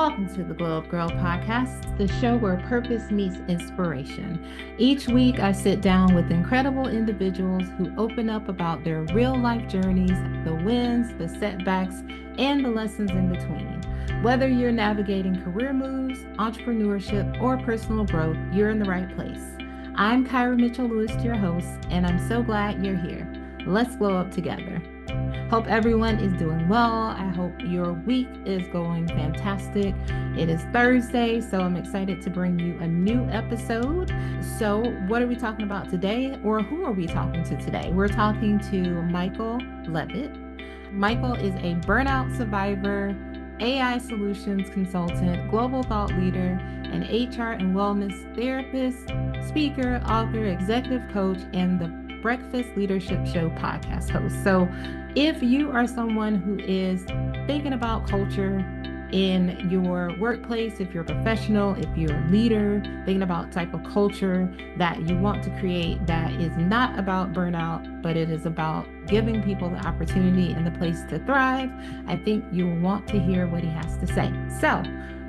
Welcome to the Gyrl Podcast, the show where purpose meets inspiration. Each week, I sit down with incredible individuals who open up about their real life journeys, the wins, the setbacks, and the lessons in between. Whether you're navigating career moves, entrepreneurship, or personal growth, you're in the right place. I'm Kyra Mitchell Lewis, your host, and I'm so glad you're here. Let's glow up together. Hope everyone is doing well. I hope your week is going fantastic. It is Thursday, so I'm excited to bring you a new episode. So what are we talking about today, or who are we talking to today? We're talking to Michael Levitt. Michael is a burnout survivor, AI solutions consultant, global thought leader, an HR and wellness therapist, speaker, author, executive coach, and the Breakfast Leadership Show podcast host. So if you are someone who is thinking about culture in your workplace, if you're a professional, if you're a leader, thinking about type of culture that you want to create that is not about burnout, but it is about giving people the opportunity and the place to thrive, I think you'll want to hear what he has to say. So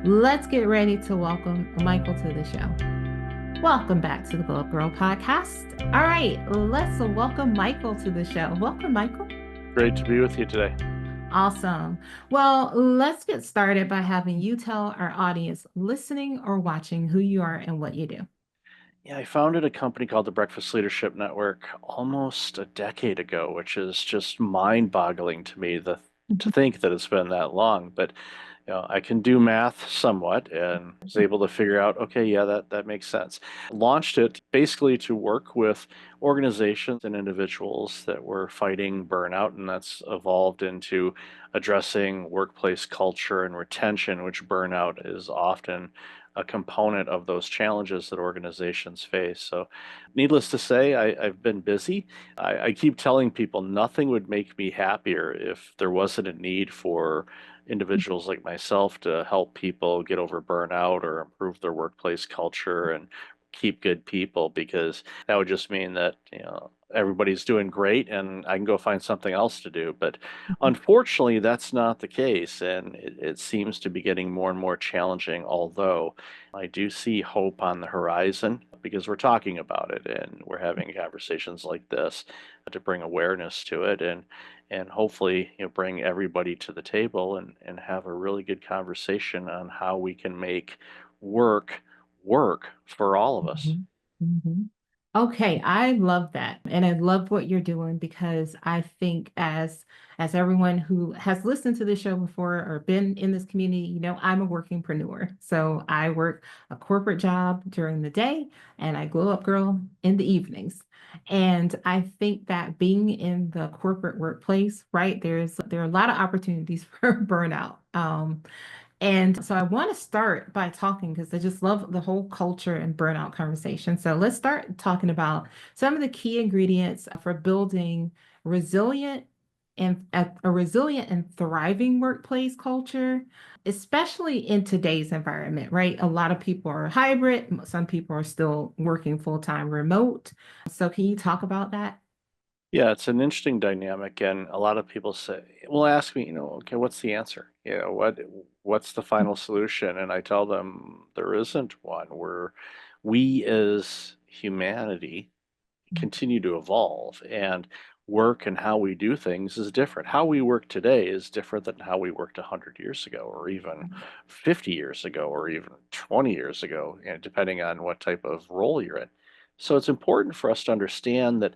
let's get ready to welcome Michael to the show. Welcome back to the Gyrl Podcast. All right, let's welcome Michael to the show. Welcome, Michael. Great to be with you today. Awesome. Well, let's get started by having you tell our audience listening or watching who you are and what you do. Yeah, I founded a company called the Breakfast Leadership Network almost a decade ago, which is just mind-boggling to me to think that it's been that long. But I can do math somewhat and was able to figure out, okay, yeah, that makes sense. Launched it basically to work with organizations and individuals that were fighting burnout, and that's evolved into addressing workplace culture and retention, which burnout is often a component of those challenges that organizations face. So needless to say, I've been busy. I keep telling people nothing would make me happier if there wasn't a need for individuals like myself to help people get over burnout or improve their workplace culture and keep good people, because that would just mean that everybody's doing great and I can go find something else to do. But unfortunately, that's not the case, and it seems to be getting more and more challenging, although I do see hope on the horizon because we're talking about it and we're having conversations like this to bring awareness to it and hopefully bring everybody to the table and have a really good conversation on how we can make work for all of us. Mm-hmm. Okay, I love that. And I love what you're doing because I think as everyone who has listened to the show before or been in this community, I'm a workingpreneur. So I work a corporate job during the day and I glow up girl in the evenings. And I think that being in the corporate workplace, right, there are a lot of opportunities for burnout. And so I want to start by talking because I just love the whole culture and burnout conversation. So let's start talking about some of the key ingredients for building resilient and a resilient and thriving workplace culture, especially in today's environment, right? A lot of people are hybrid. Some people are still working full-time remote. So can you talk about that? Yeah, it's an interesting dynamic, and a lot of people will ask me, okay, what's the answer? What's the final solution? And I tell them there isn't one. We as humanity continue to evolve, and work and how we do things is different. How we work today is different than how we worked 100 years ago, or even 50 years ago, or even 20 years ago, depending on what type of role you're in. So it's important for us to understand that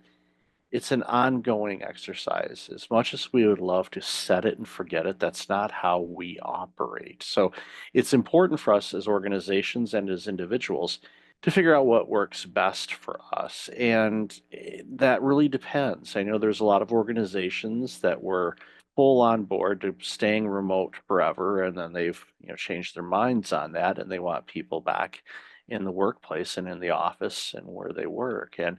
it's an ongoing exercise. As much as we would love to set it and forget it, that's not how we operate. So it's important for us as organizations and as individuals to figure out what works best for us. And that really depends. I know there's a lot of organizations that were full on board to staying remote forever, and then they've changed their minds on that, and they want people back in the workplace and in the office and where they work. And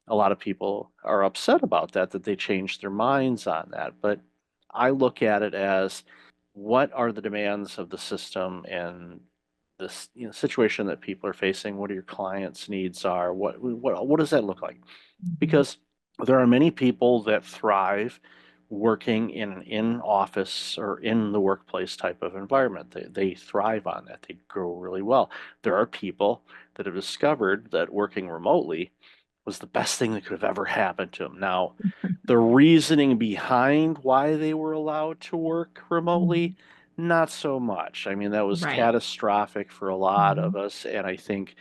a lot of people are upset about that they changed their minds on that. But I look at it as, what are the demands of the system and this situation that people are facing? What are your clients' needs are? What does that look like? Mhm. Because there are many people that thrive working in an in-office or in the workplace type of environment. They thrive on that. They grow really well. There are people that have discovered that working remotely was the best thing that could have ever happened to them. Now, the reasoning behind why they were allowed to work remotely, Mhm. not so much. I mean, that was Right. catastrophic for a lot of Mhm. us, and I think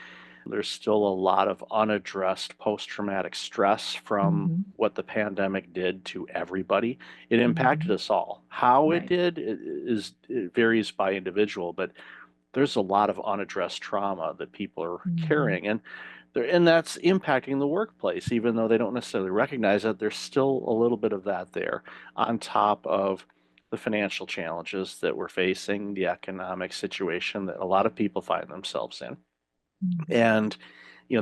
there's still a lot of unaddressed post-traumatic stress from Mhm. what the pandemic did to everybody. It impacted Mhm. us all. How it Right. did it varies by individual, but there's a lot of unaddressed trauma that people are Mhm. carrying, and that's impacting the workplace, even though they don't necessarily recognize it. There's still a little bit of that there, on top of the financial challenges that we're facing, the economic situation that a lot of people find themselves in. Mhm. And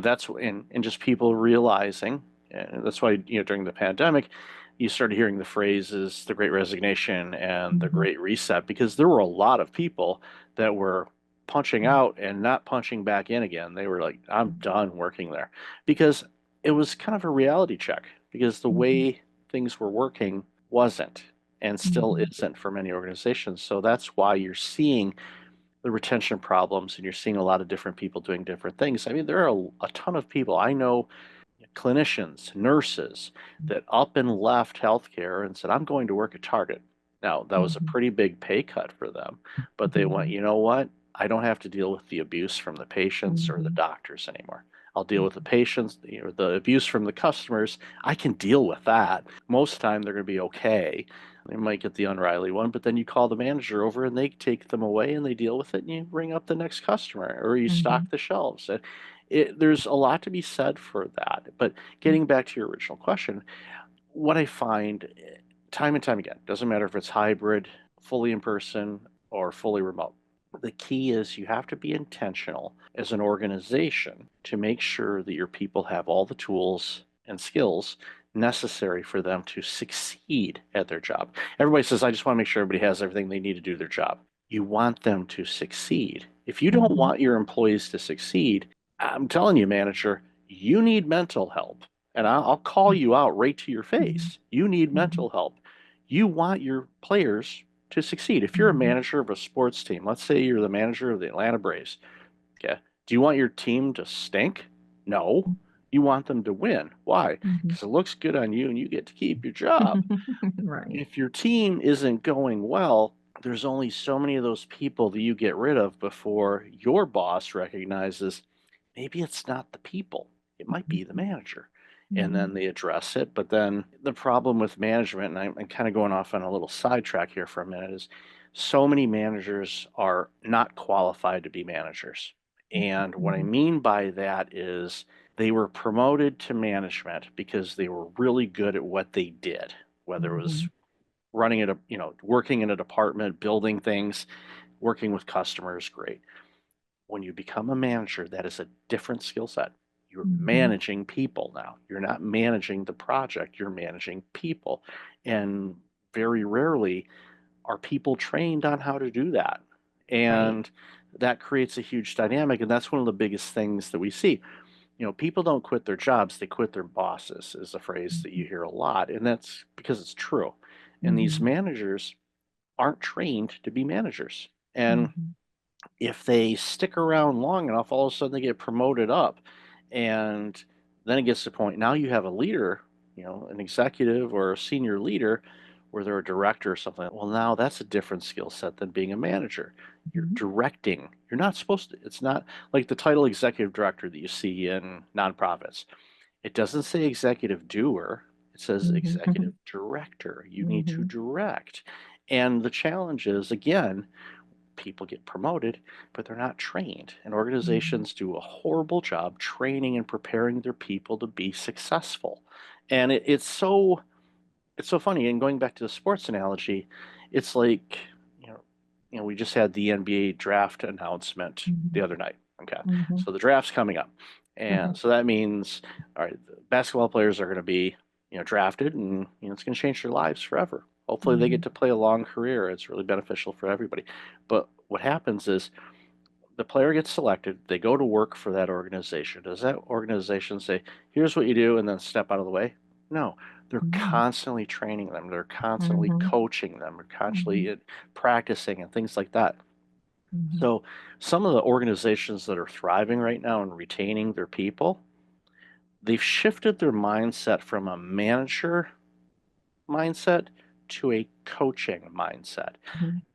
that's and just people realizing, and that's why during the pandemic you started hearing the phrases the great resignation and the Mhm. great reset, because there were a lot of people that were punching Mhm. out and not punching back in again. They were like, I'm Mhm. done working there, because it was kind of a reality check, because the Mhm. way things were working wasn't, and still Mhm. isn't, for many organizations. So that's why you're seeing the retention problems, and you're seeing a lot of different people doing different things. I mean, there are a ton of people I know, clinicians, nurses, that up and left healthcare and said, I'm going to work at Target. Now, that was a Mhm. pretty big pay cut for them, but they went, Mhm. you know what? I don't have to deal with the abuse from the patients or the Mhm. doctors anymore. I'll deal with the patients, the abuse from the customers. I can deal with that. Most of the time, they're going to be okay. They might get the unruly one, but then you call the manager over and they take them away and they deal with it, and you bring up the next customer or you stock Mhm. the shelves. There's a lot to be said for that. But Mhm. getting back to your original question, what I find time and time again, doesn't matter if it's hybrid, fully in person, or fully remote, the key is you have to be intentional as an organization to make sure that your people have all the tools and skills necessary for them to succeed at their job. Everybody says, I just want to make sure everybody has everything they need to do their job. You want them to succeed. If you don't Mhm. want your employees to succeed, I'm telling you, manager, you need mental help. And I'll call you out right to your Mhm. face. You need Mhm. mental help. You want your players to succeed. If you're a Mhm. manager of a sports team, let's say you're the manager of the Atlanta Braves, okay, do you want your team to stink? No. You want them to win. Why? Mhm. Because it looks good on you and you get to keep your job. Right. If your team isn't going well, there's only so many of those people that you get rid of before your boss recognizes maybe it's not the people, it might be the Mhm. manager. And then Mhm. they address it. But then the problem with management, and I'm kind of going off on a little sidetrack here for a minute, is so many managers are not qualified to be managers. And what I Mhm. mean by that is they were promoted to management because they were really good at what they did, whether it was Mhm. running at working in a department, building things, working with customers, great. When you become a manager, that is a different skill set. You're Mhm. managing people now. You're not managing the project, you're managing people. And very rarely are people trained on how to do that. Right. And that creates a huge dynamic. And that's one of the biggest things that we see. People don't quit their jobs, they quit their bosses, is a phrase that you Mhm. hear a lot. And that's because it's true. And these Mhm. managers aren't trained to be managers. And Mhm. if they stick around long enough, all of a sudden they get promoted up. And then it gets to the point, now you have a leader, an executive or a senior leader, where they're a director or something. Well, now that's a different skill set than being a manager. You're Mhm. directing. You're not supposed to, it's not like the title executive director that you see in nonprofits. It doesn't say executive doer, it says executive Mhm. director. You need to Mhm. direct. And the challenge is, again, people get promoted, but they're not trained. And Mhm. organizations do a horrible job training and preparing their people to be successful. And it's so funny. And going back to the sports analogy, it's like, you know, we just had the NBA draft announcement the Mhm. other night. Okay. Mhm. So the draft's coming up. Mhm. And so that means, all right, the basketball players are going to be, drafted, and, it's going to change their lives forever. Hopefully they get Mhm. to play a long career. It's really beneficial for everybody. But what happens is the player gets selected, they go to work for that organization. Does that organization say, here's what you do, and then step out of the way? No, they're Mm-hmm. constantly training them. They're constantly Mm-hmm. coaching them. They're Mm-hmm. constantly practicing and things like that. Mm-hmm. So some of the organizations that are thriving right now and retaining their people, they've shifted their mindset from a manager mindset to a coaching mindset.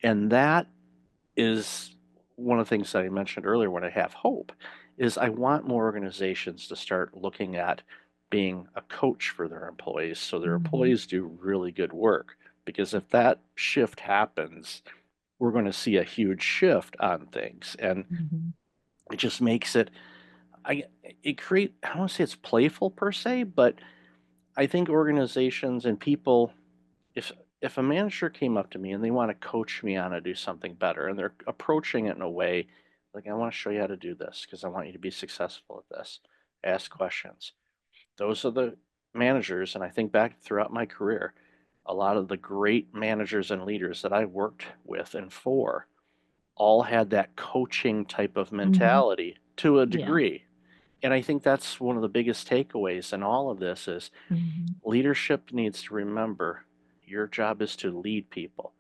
And that is one of the things that I mentioned earlier when I have hope is I want more organizations to start looking at being a coach for their employees so their Mm-hmm. employees do really good work. Because if that shift happens, we're going to see a huge shift on things. And Mm-hmm. it just makes it I it create I don't want to say it's playful per se, but I think organizations and people if if a manager came up to me and they want to coach me on how to do something better and they're approaching it in a way like I want to show you how to do this because I want you to be successful at this. Ask questions. Those are the managers, and I think back throughout my career, a lot of the great managers and leaders that I worked with and for all had that coaching type of Mm-hmm. mentality to a Yeah. degree. And I think that's one of the biggest takeaways in all of this is Mm-hmm. leadership needs to remember your job is to lead people.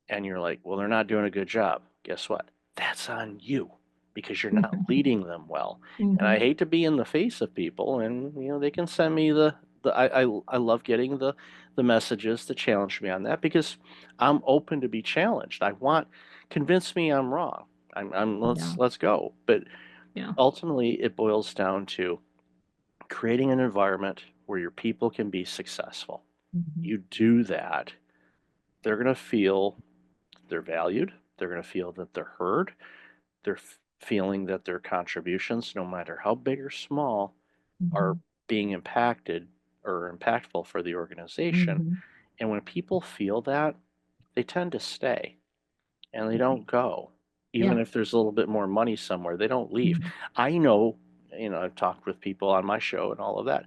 And you're like, well, they're not doing a good job. Guess what? That's on you because you're not leading them well. And I Mm-hmm. hate to be in the face of people, and they can send me I love getting the messages to challenge me on that because I'm open to be challenged. I want convince me I'm wrong. I'm Yeah. let's go. But Yeah. ultimately, it boils down to creating an environment where your people can be successful. Mm-hmm. You do that, they're going to feel they're valued, they're going to feel that they're heard, they're feeling that their contributions, no matter how big or small, are Mm-hmm. being impacted or impactful for the organization. Mm-hmm. And when people feel that, they tend to stay and they Right. don't go. Even Yeah. if there's a little bit more money somewhere, they don't leave. Mm-hmm. I know, I've talked with people on my show and all of that.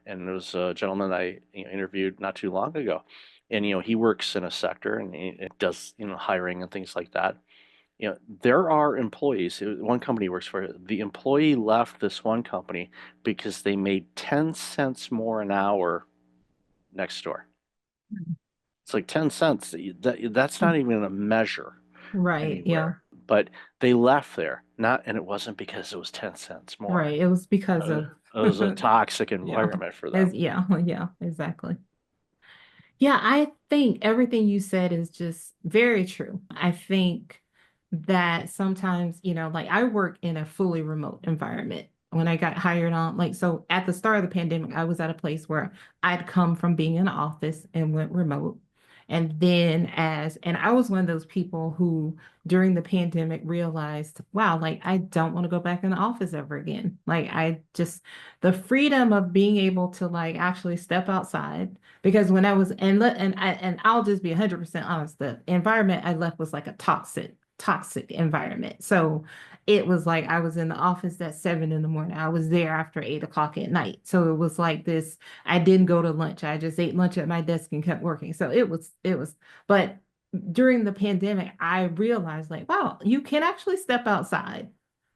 And there was a gentleman I interviewed not too long ago. And, he works in a sector and he does, hiring and things like that. There are employees, one company he works for, the employee left this one company because they made 10 cents more an hour next door. It's like 10 cents. That's not even a measure Right. Yeah. anywhere. But they left there, not, and it wasn't because it was 10 cents more. Right. It was because of It was a toxic yeah. environment for As them. yeah, yeah, exactly. Yeah, I think everything you said is just very true. I think that sometimes, like I work in a fully remote environment. When I got hired on, like, so at the start of the pandemic, I was at a place where I'd come from being in the office and went remote. And I was one of those people who during the pandemic realized, wow, like I don't want to go back in the office ever again. Like the freedom of being able to like actually step outside because when I was and I'll just be 100% honest, the environment I left was like a toxic environment. So it was like I was in the office at 7 in the morning. I was there after 8 o'clock at night. So it was like this. I didn't go to lunch. I just ate lunch at my desk and kept working. So but during the pandemic, I realized like, wow, you can actually step outside.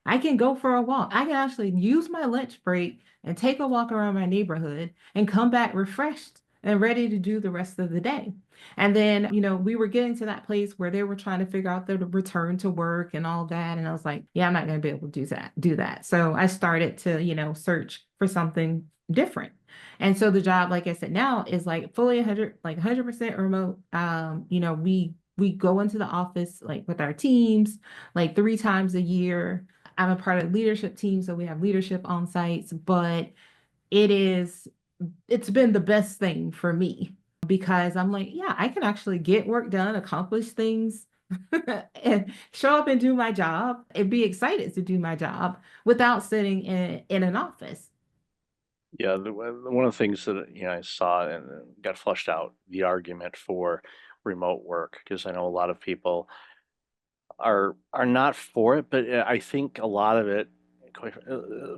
I can go for a walk. I can actually use my lunch break and take a walk around my neighborhood and come back refreshed and ready to do the rest of the day. And then, we were getting to that place where they were trying to figure out the return to work and all that. And I was like, yeah, I'm not going to be able to do that. So I started to, search for something different. And so the job, like I said, now is like fully 100% remote. We go into the office like with our teams like 3 times a year. I'm a part of the leadership team, so we have leadership on sites, but it is it's been the best thing for me because I'm like, yeah, I can actually get work done, accomplish things, and show up and do my job and be excited to do my job without sitting in an office. Yeah, one of the things that I saw and got flushed out the argument for remote work because I know a lot of people are not for it, but I think a lot of it.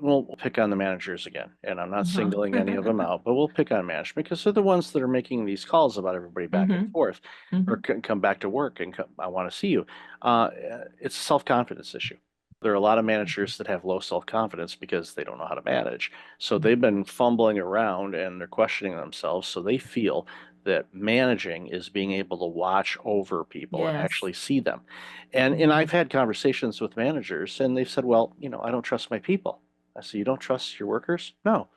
We'll pick on the managers again, and I'm not Uh-huh. singling any of them out, but we'll pick on management because they're the ones that are making these calls about everybody back and Hmm. forth, or Hmm. come back to work and I want to see you. It's a self-confidence issue. there are a lot of managers that have low self-confidence because they don't know how to manage. So they've been fumbling around and they're questioning themselves. So they feel that managing is being able to watch over people and Yes. actually see them. And I've had conversations with managers and they've said, well, I don't trust my people. I said, you don't trust your workers? No.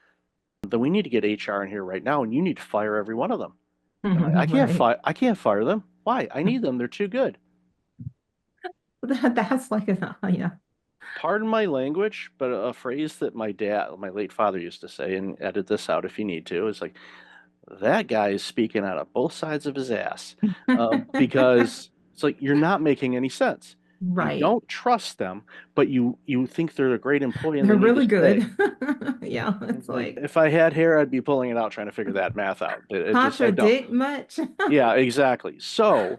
Then we need to get HR in here right now and you need to fire every one of them. And Right. I can't fire them. Why? I need them. They're too good. That's like yeah. Pardon my language, but a phrase that my late father used to say, and edit this out if you need to, is like, that guy is speaking out of both sides of his ass. Because it's like, you're not making any sense. You Right. don't trust them, but you think they're a great employee and They're they need to really stay. good. Yeah, it's Like, like if I had hair, I'd be pulling it out trying to figure that math out. I don't. contradict much. Yeah, exactly. So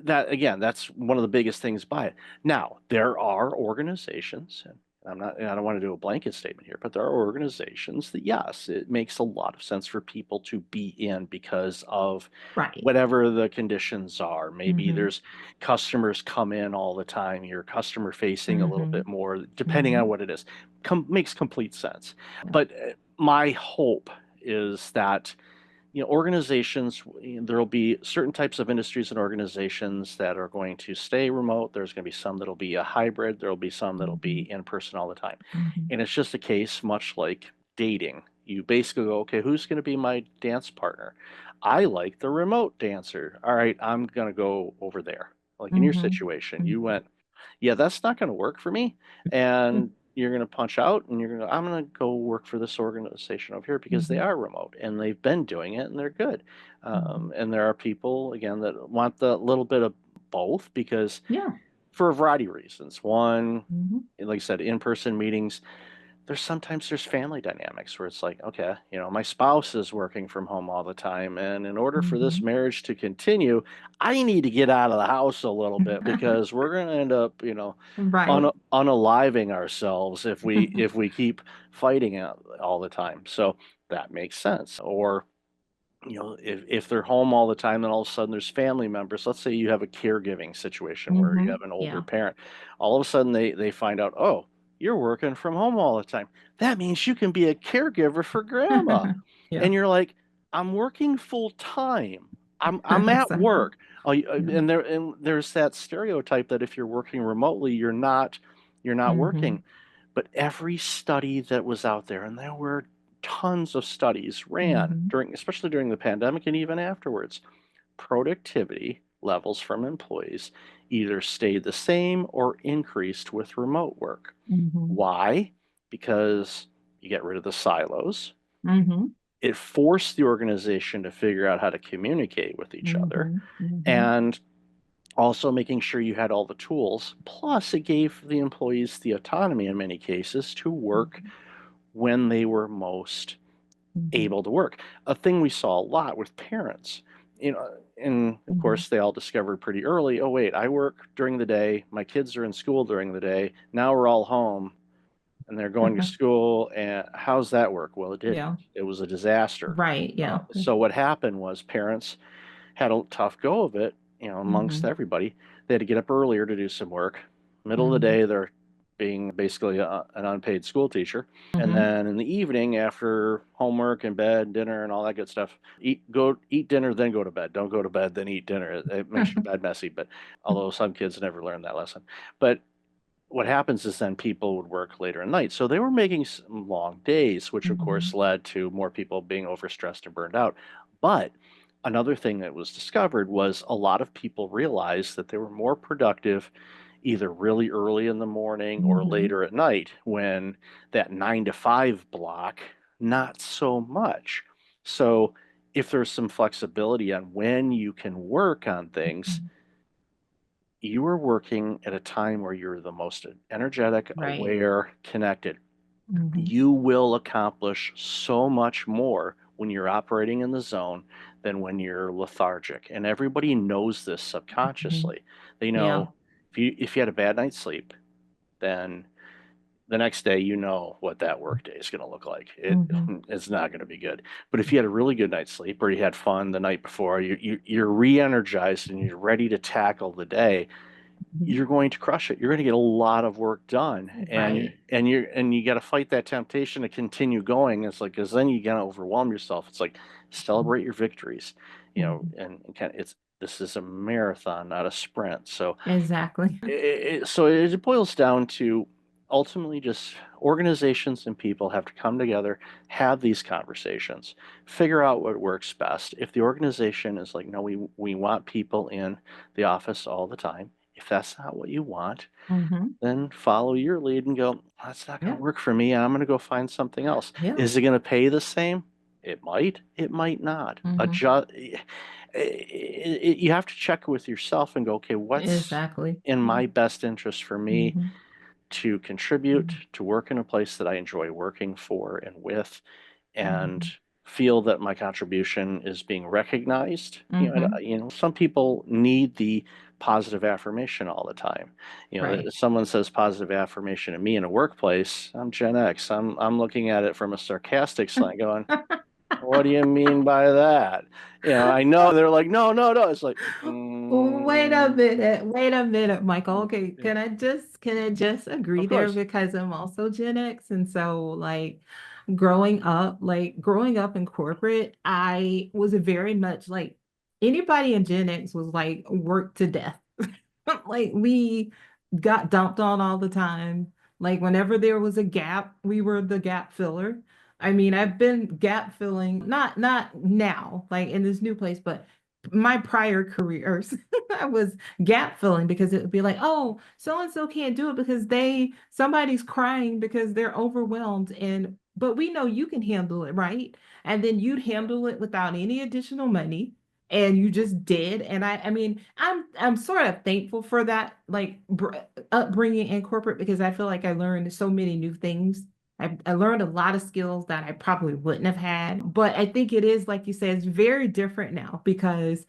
that again, that's one of the biggest things by it. Now, there are organizations, and I don't want to do a blanket statement here, but there are organizations that yes, it makes a lot of sense for people to be in because of Right. whatever the conditions are. Maybe Mm-hmm. there's customers come in all the time, you're customer facing a little Mm-hmm. bit more, depending Mm-hmm. on what it is. Makes complete sense. Yeah. But my hope is that organizations, there'll be certain types of industries and organizations that are going to stay remote. There's going to be some that'll be a hybrid. There'll be some that'll Mm-hmm. be in person all the time. Mm-hmm. And it's just a case much like dating. You basically go, okay, who's going to be my dance partner? I like the remote dancer. All right, I'm going to go over there. Like in your Mm-hmm. situation, you went, yeah, that's not going to work for me. And you're going to punch out and I'm going to go work for this organization over here because they Mm-hmm. are remote and they've been doing it and they're good. Mm-hmm. And there are people, again, that want the little bit of both because Yeah. for a variety of reasons. One, Mm-hmm. like I said, in-person meetings, there's family dynamics where it's like, okay, my spouse is working from home all the time, and in order for this Mm-hmm. marriage to continue, I need to get out of the house a little bit because we're going to end up, Right. unaliving ourselves if we keep fighting it all the time. So that makes sense. Or if they're home all the time, then all of a sudden there's family members. Let's say you have a caregiving situation where you Mm-hmm. have an older Yeah. parent. All of a sudden they find out, oh, you're working from home all the time. That means you can be a caregiver for grandma. Yeah. And you're like, I'm working full time. I'm at Exactly. work. Oh, Yeah. and there's that stereotype that if you're working remotely, you're not Mm-hmm. working. But every study that was out there, and there were tons of studies ran Mm-hmm. especially during the pandemic and even afterwards, productivity levels from employees either stayed the same or increased with remote work. Mm-hmm. Why? Because you get rid of the silos. Mm-hmm. It forced the organization to figure out how to communicate with each other Mm-hmm. Mm-hmm. and also making sure you had all the tools. Plus, it gave the employees the autonomy in many cases to work when they were most Mm-hmm. able to work. A thing we saw a lot with parents, and of Mm-hmm. course they all discovered pretty early, oh wait, I work during the day, my kids are in school during the day, now we're all home and they're going to school, and how's that work? Well, it didn't. Yeah. It was a disaster. Right. Yeah. So what happened was parents had a tough go of it, amongst Mm-hmm. everybody. They had to get up earlier to do some work. Middle of the Mm-hmm. day, they're being basically an unpaid school teacher. And Mm-hmm. then in the evening, after homework and bed, dinner, and all that good stuff, go eat dinner, then go to bed. Don't go to bed, then eat dinner. It makes your bed messy. But although some kids never learn that lesson, but what happens is then people would work later at night. So they were making some long days, which of Mm-hmm. course led to more people being overstressed and burned out. But another thing that was discovered was a lot of people realized that they were more productive either really early in the morning or Mm-hmm. later at night when that 9 to 5 block, not so much. So if there's some flexibility on when you can work on things, you are working at a time where you're the most energetic, Right. aware, connected. Mm-hmm. You will accomplish so much more when you're operating in the zone than when you're lethargic. And everybody knows this Mm-hmm. subconsciously. They Yeah. know if you had a bad night's sleep, then the next day you know what that work day is going to look like. Mm-hmm. It's not going to be good. But if you had a really good night's sleep or you had fun the night before, you're re-energized and you're ready to tackle the day. Mhm. you're going to crush it. You're going to get a lot of work done, Right. and you got to fight that temptation to continue going. It's like, because then you got to overwhelm yourself. It's like, celebrate your victories, Mhm. and kind of, it's this is a marathon, not a sprint. So Exactly. it boils down to, ultimately, just organizations and people have to come together, have these conversations, figure out what works best. If the organization is like, no, we want people in the office all the time, if that's not what you want, Hmm. then follow your lead and go, that's not going Yeah. to work for me. I'm going to go find something else. Yeah. Is it going to pay the same? It might not. Hmm. Adjust. You have to check with yourself and go, okay, what's Exactly. in my best interest for me Hmm. to contribute, Hmm. to work in a place that I enjoy working for and with, and Hmm. feel that my contribution is being recognized. Hmm. Some people need the positive affirmation all the time. Right. If someone says positive affirmation to me in a workplace, I'm Gen X. I'm looking at it from a sarcastic slant, going, "What do you mean by that?" I know they're like, "No, no, no." It's like, Wait a minute, Michael. Okay, yeah, can I just agree of there course, because I'm also Gen X, and so growing up in corporate, I was very much like anybody in Gen X was like worked to death. Like we got dumped on all the time. Like whenever there was a gap, we were the gap filler. I mean, I've been gap filling, not now, like in this new place, but my prior careers, I was gap filling because it would be like, oh, so and so can't do it because somebody's crying because they're overwhelmed. And but we know you can handle it, right? And then you'd handle it without any additional money and you just did. And I mean, I'm sort of thankful for that, like upbringing in corporate because I feel like I learned so many new things. I learned a lot of skills that I probably wouldn't have had. But I think it is, like you said, it's very different now because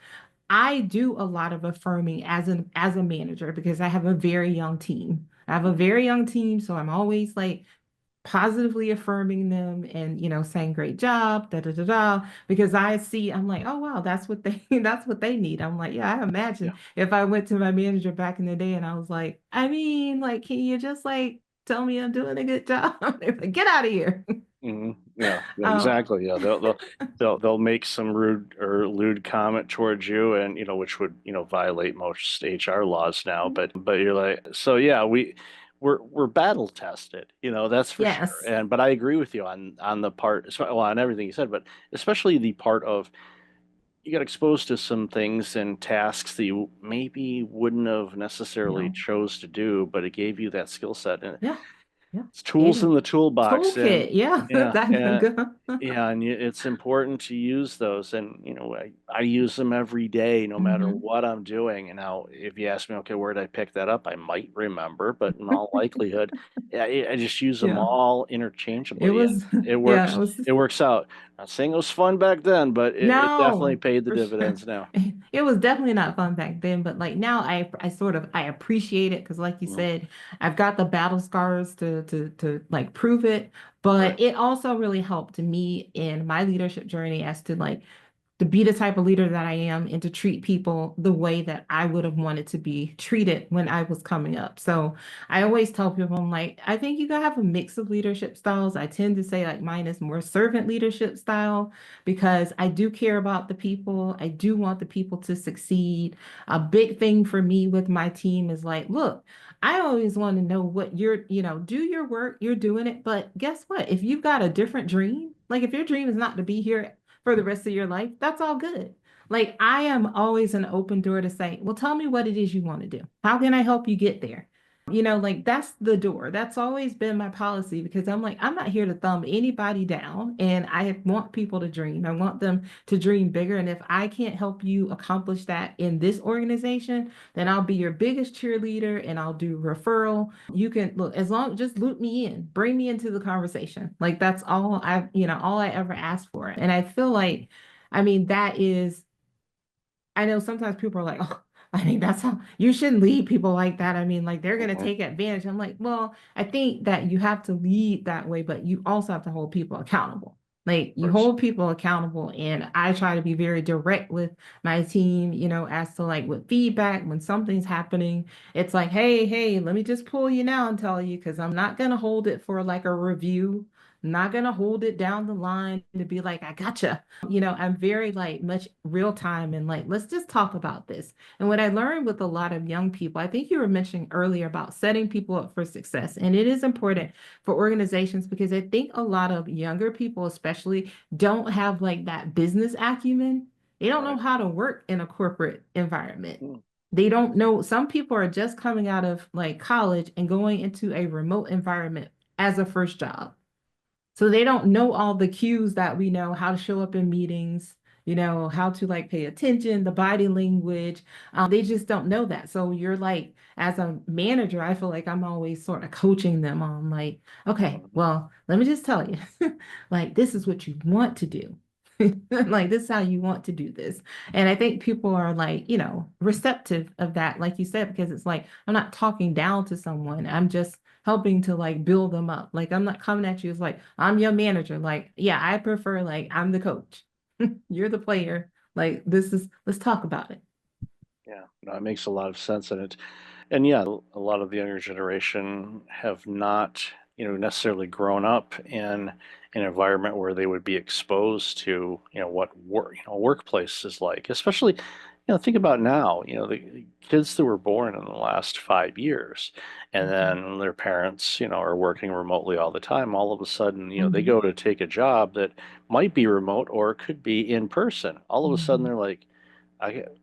I do a lot of affirming as a manager because I have a very young team. I have a very young team, so I'm always like positively affirming them and saying great job da da da da because I'm like, oh wow, that's what they that's what they need. I'm like, yeah, I yeah. imagine if I went to my manager back in the day and I was like, I mean, like, can you just like tell me I'm doing a good job? They're like, get out of here. Yeah, um exactly. Yeah, they'll make some rude or lewd comment towards you, and which would violate most HR laws now. But you're like, so yeah, we're battle tested, that's for sure. yes. But I agree with you on the part, well, on everything you said, but especially the part of, you got exposed to some things and tasks that you maybe wouldn't have necessarily No. chose to do, but it gave you that skill set, and Yeah. Yeah. it's It tools is in the toolbox. And toolkit. Yeah. yeah, That and good. yeah, and it's important to use those. And I use them every day, no matter Hmm. what I'm doing. And now, if you ask me, okay, where did I pick that up? I might remember, but in all likelihood, yeah, I just use them Yeah. all It interchangeably, and was it yeah, works. it was It works out. Not saying it was fun back then, but it definitely no, paid the for sure. dividends now. It was definitely not fun back then, but like now I sort of I appreciate it because like you Mm, said, I've got the battle scars to like prove it, right. but it also really helped me in my leadership journey as to be the type of leader that I am and to treat people the way that I would have wanted to be treated when I was coming up. So I always tell people, I'm like, I think you gotta have a mix of leadership styles. I tend to say like mine is more servant leadership style because I do care about the people. I do want the people to succeed. A big thing for me with my team is like, look, I always want to know what do your work, you're doing it. But guess what? If you've got a different dream, like if your dream is not to be here for the rest of your life, that's all good. Like I am always an open door to say, well, tell me what it is you want to do. How can I help you get there? Like that's the door. That's always been my policy because I'm like, I'm not here to thumb anybody down. And I want people to dream. I want them to dream bigger. And if I can't help you accomplish that in this organization, then I'll be your biggest cheerleader and I'll do referral. You can look as long just loop me in, bring me into the conversation. Like that's all I ever asked for. And I feel like, I mean, that is I know sometimes people are like, oh, I mean, that's how you shouldn't lead people like that. I mean, like they're going to Mhm. take advantage. I'm like, well, I think that you have to lead that way, but you also have to hold people accountable. Like Of you course. hold people accountable, and I try to be very direct with my team, as to like with feedback when something's happening. It's like, hey, let me just pull you now and tell you, because I'm not gonna hold it for like a review. I'm not gonna hold it down the line to be like, I gotcha. I'm very like much real time and like, let's just talk about this. And what I learned with a lot of young people, I think you were mentioning earlier about setting people up for success. And it is important for organizations because I think a lot of younger people, especially, don't have like that business acumen. They don't know Right. how to work in a corporate environment. Hmm. They don't know. Some people are just coming out of like college and going into a remote environment as a first job. So they don't know all the cues that we know, how to show up in meetings, how to like pay attention, the body language. They just don't know that. So you're like, as a manager, I feel like I'm always sort of coaching them on like, okay, Mhm. well, let me just tell you, like, this is what you want to do. Like, this is how you want to do this. And I think people are like, receptive of that, like you said, because it's like, I'm not talking down to someone. I'm just helping to like build them up. Like I'm not coming at you as like I'm your manager. Like, yeah, I prefer like I'm the coach. You're the player. Like let's talk about it. Yeah, no, it makes a lot of sense, and yeah, a lot of the younger generation have not, necessarily grown up in an environment where they would be exposed to, what work, workplace is like. Especially, think about now, the kids that were born in the last 5 years, and Mhm. then their parents, are working remotely all the time. All of a sudden, they Mhm. go to take a job that might be remote or could be in person. All of a sudden, Mhm. they're like,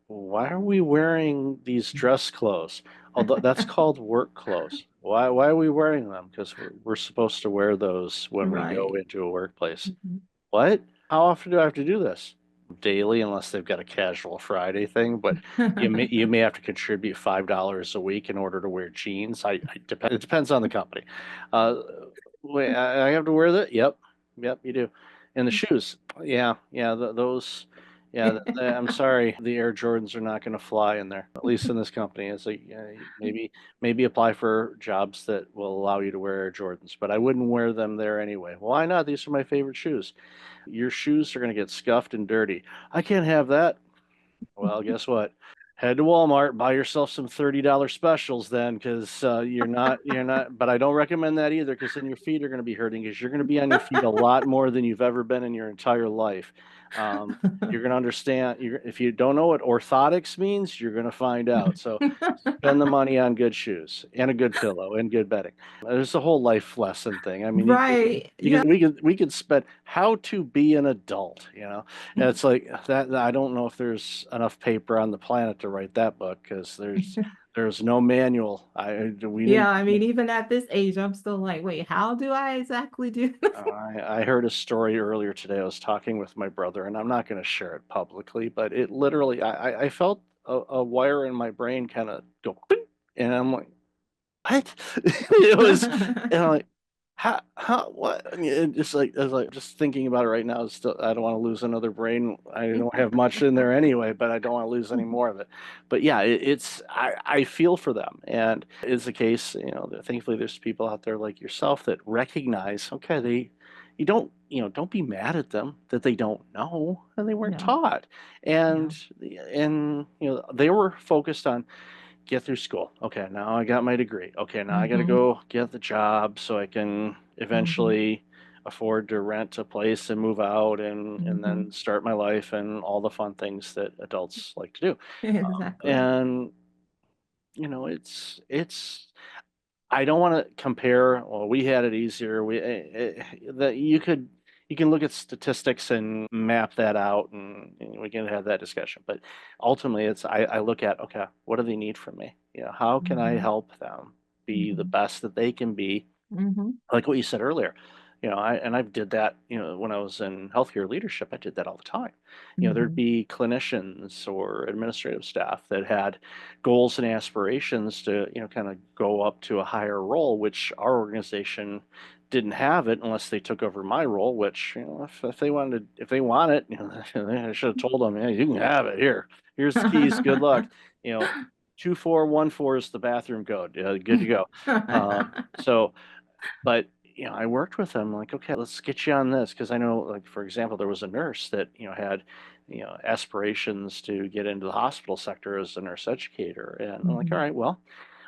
why are we wearing these dress clothes? Although that's called work clothes. Why are we wearing them? Because we're supposed to wear those when we go Right. into a workplace. Mhm. What? How often do I have to do this? Daily, unless they've got a casual Friday thing. But you may have to contribute $5 a week in order to wear jeans. It depends on the company. Uh, wait, I have to wear that? Yep, you do. And the shoes, yeah, those. Yeah, I'm sorry, the Air Jordans are not going to fly in there, at least in this company. It's like, maybe apply for jobs that will allow you to wear Air Jordans, but I wouldn't wear them there anyway. Why not? These are my favorite shoes. Your shoes are going to get scuffed and dirty. I can't have that. Well, guess what? Head to Walmart, buy yourself some $30 specials then, because you're not. But I don't recommend that either, because then your feet are going to be hurting, because you're going to be on your feet a lot more than you've ever been in your entire life. Um, you're going to understand. If you don't know what orthotics means, you're going to find out. So spend the money on good shoes and a good pillow and good bedding. There's a whole life lesson thing. I mean, Right. Yeah. we could spend how to be an adult, and it's like that. I don't know if there's enough paper on the planet to write that book, because there's no manual. We Yeah, didn't. I mean, even at this age, I'm still like, wait, how do I exactly do this? I heard a story earlier today. I was talking with my brother, and I'm not going to share it publicly, but it literally, I felt a wire in my brain kind of go, "Ping," and I'm like, what? It was, and I'm like, what? I mean, it's like just thinking about it right now. Is still, I don't want to lose another brain. I don't have much in there anyway, but I don't want to lose any more of it. But yeah, I feel for them, and it's the case. That thankfully there's people out there like yourself that recognize, okay, you don't be mad at them that they don't know and they weren't No. taught, Yeah. and they were focused on get through school. Okay, now I got my degree. Okay, now I got to Mm-hmm. go get the job so I can Mm-hmm. eventually afford to rent a place and move out and Mm-hmm. then start my life and all the fun things that adults like to do. Exactly. And it's I don't want to compare. Well, we had it easier. That you can look at statistics and map that out, and we can have that discussion. But ultimately, I look at, okay, what do they need from me? How can I Mm-hmm. help them be the Mm-hmm. best that they can be, Mm-hmm. like what you said earlier. I did that, when I was in healthcare leadership. I did that all the time. There'd Mm-hmm. be clinicians or administrative staff that had goals and aspirations to, kind of go up to a higher role, which our organization didn't have it unless they took over my role, which, if they if they want it, I should have told them, yeah, you can have it here. Here's the keys. Good luck. You know, 2414 is the bathroom code. Good to go. So, but I worked with them like, okay, let's get you on this. Cause I know, like, for example, there was a nurse that, had, aspirations to get into the hospital sector as a nurse educator. And I'm like, all Mhm. right, well,